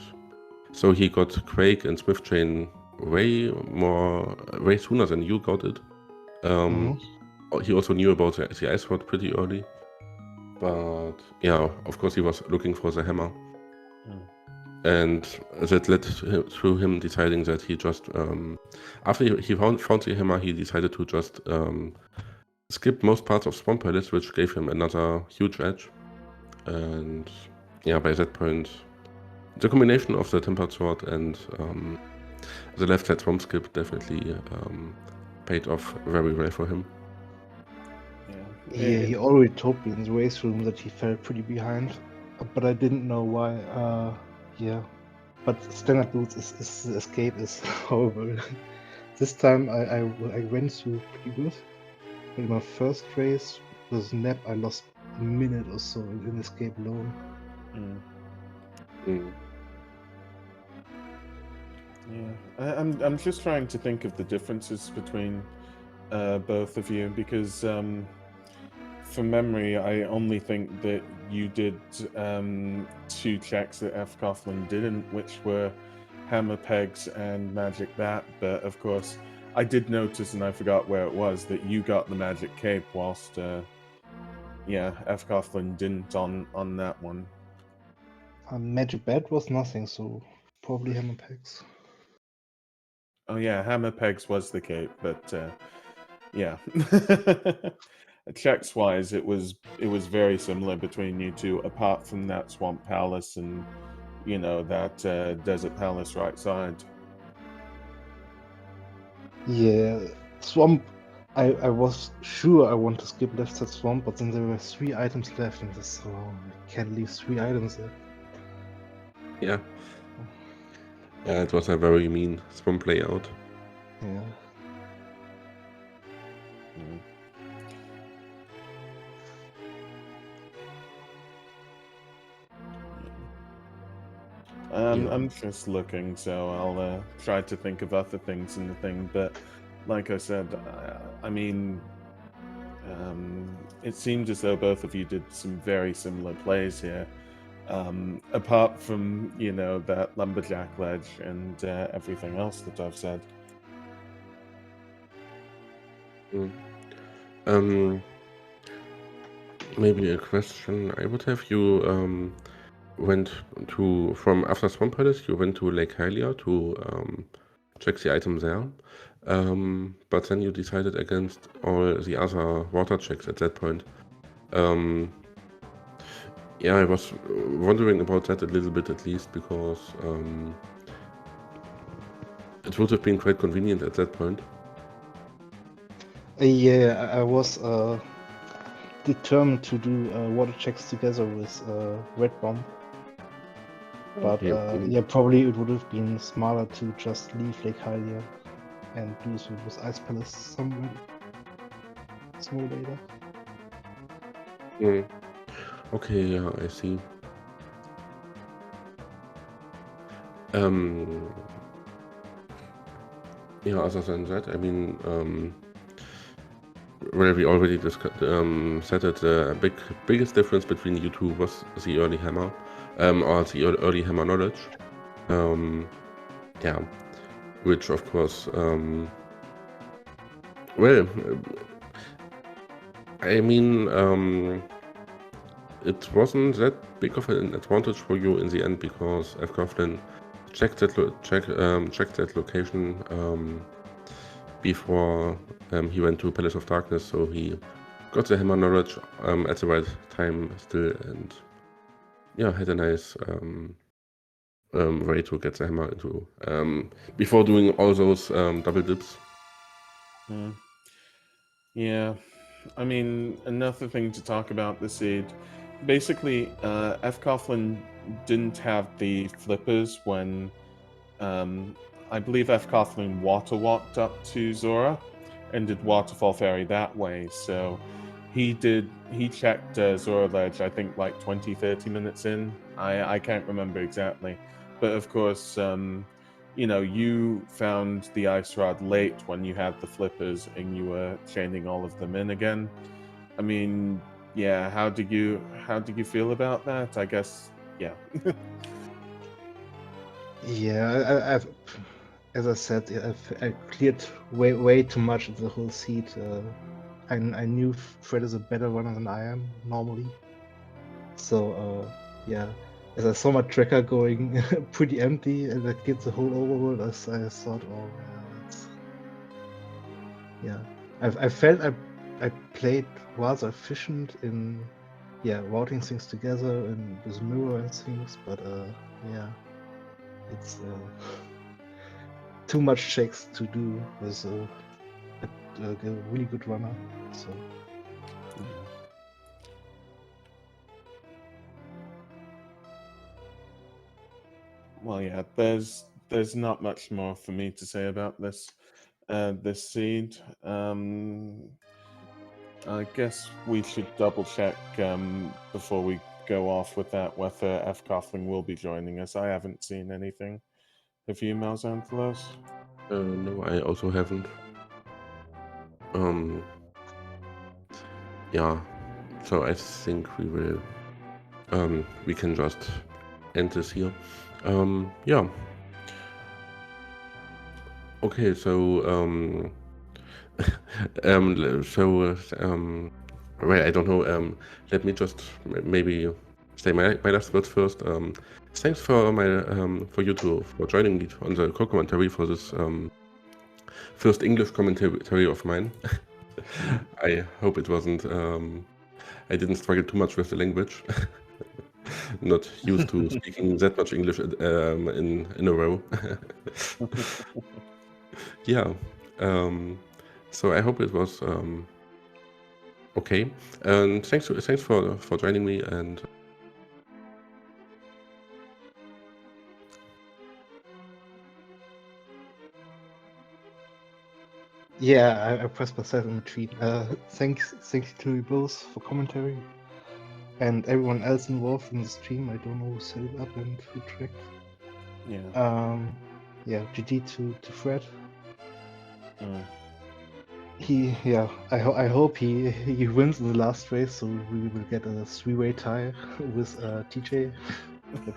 so he got Quake and Smith Chain way sooner than you got it. He also knew about the Ice Rod pretty early. But yeah, of course, he was looking for the hammer. And that led to him deciding that he just, after he found the hammer, he decided to just skip most parts of Swamp Palace, which gave him another huge edge. And yeah, by that point, the combination of the Tempered Sword and the left side Swamp Skip definitely paid off very well for him. Yeah, he already told me in the race room that he felt pretty behind, but I didn't know why. Yeah, but standard boots is the escape is horrible. This time I went through pretty good. But in my first race with Snap, I lost a minute or so in escape alone. Yeah, I'm just trying to think of the differences between both of you because from memory, I only think that you did 2 checks that fcoughlin didn't, which were Hammer Pegs and Magic Bat. But of course, I did notice, and I forgot where it was, that you got the Magic Cape, whilst yeah, fcoughlin didn't on that one. Magic Bat was nothing, so probably Hammer Pegs. Oh yeah, Hammer Pegs was the cape, but yeah. Checks wise, it was very similar between you two, apart from that Swamp Palace and you know that Desert Palace right side. Yeah, Swamp. I was sure I want to skip left side Swamp, but then there were 3 items left, and I can't leave 3 items there. Yeah. Yeah, it was a very mean Swamp layout. Yeah. I'm just looking, so I'll try to think of other things in the thing. But like I said, I mean, it seemed as though both of you did some very similar plays here. Apart from, you know, that lumberjack ledge and everything else that I've said. Maybe a question I would have. You went to, from after Swamp Palace, you went to Lake Hylia to check the item there. But then you decided against all the other water checks at that point. Yeah, I was wondering about that a little bit at least, because it would have been quite convenient at that point. Yeah, I was determined to do water checks together with Red Bomb. But yeah, probably it would have been smarter to just leave Lake Hylia and do so with Ice Palace somewhere later. Okay, yeah, I see. Yeah, other than that, I mean, well, we already said that the biggest difference between you two was the early hammer, or the early hammer knowledge. Yeah, which of course, well, I mean, it wasn't that big of an advantage for you in the end, because fcoughlin checked that location before he went to Palace of Darkness, so he got the hammer knowledge at the right time still, and yeah, had a nice way to get the hammer into before doing all those double dips. Yeah, I mean, another thing to talk about the seed. Basically, fcoughlin didn't have the flippers when I believe fcoughlin water walked up to Zora and did Waterfall Fairy that way. So he checked Zora Ledge, I think like 20-30 minutes in. I can't remember exactly. But of course, you know, you found the ice rod late when you had the flippers and you were chaining all of them in again. I mean, yeah, how did you feel about that? I guess, yeah. Yeah, I've as I said, I cleared way too much of the whole seed. I knew Fred is a better runner than I am normally. So yeah, as I saw my tracker going pretty empty and I cleared the whole overworld, I thought, oh yeah, I felt I played rather efficient in routing things together and with mirror and things, but yeah, it's too much checks to do with a really good runner. So well, yeah, there's not much more for me to say about this seed. I guess we should double check before we go off with that whether fcoughlin will be joining us. I haven't seen anything. Have you, Malxanthalos? No, I also haven't. Yeah, so I think we can just end this here. Yeah. Okay, so well, I don't know. Let me just maybe say my last words first. Thanks for for joining me on the co-commentary for this first English commentary of mine. I hope it wasn't. I didn't struggle too much with the language. Not used to speaking that much English in a row. Yeah. So I hope it was okay. And thanks for joining me. And yeah, I pressed myself in between. Thanks to you both for commentary and everyone else involved in the stream. I don't know who set it up and who tracked. Yeah. Yeah, GG to Fred. I hope he wins in the last race, so we will get a three-way tie with TJ.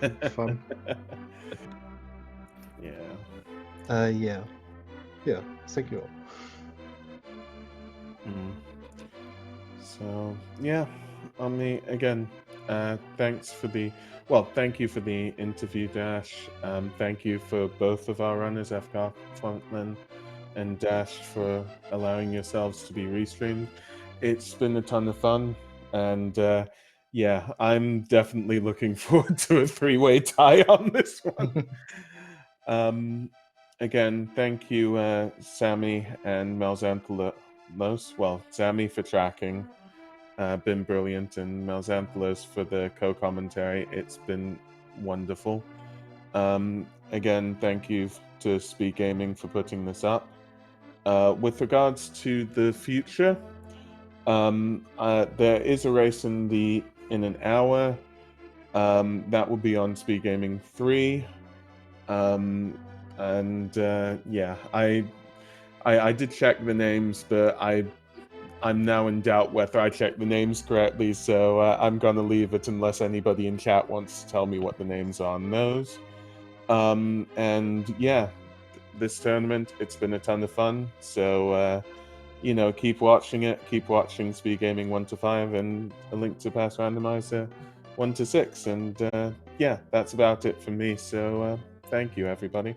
That would be fun. Yeah. Yeah. Thank you all. So yeah, again, thanks for thank you for the interview, Dash. Thank you for both of our runners, fcoughlin and Dash, for allowing yourselves to be restreamed. It's been a ton of fun, and yeah, I'm definitely looking forward to a three-way tie on this one. Again, thank you, Sammy and Melxanthalos. Well, Sammy for tracking, been brilliant, and Melxanthalos for the co-commentary. It's been wonderful. Again, thank you to SpeedGaming for putting this up. With regards to the future, there is a race in an hour. That will be on SpeedGaming 3. Yeah, I did check the names, but I'm now in doubt whether I checked the names correctly, so I'm gonna leave it unless anybody in chat wants to tell me what the names are on those. And yeah, this tournament, it's been a ton of fun, so you know, keep watching it, keep watching SpeedGaming 1 to 5 and a link to Pass Randomizer 1 to 6, and yeah, that's about it for me, so thank you, everybody.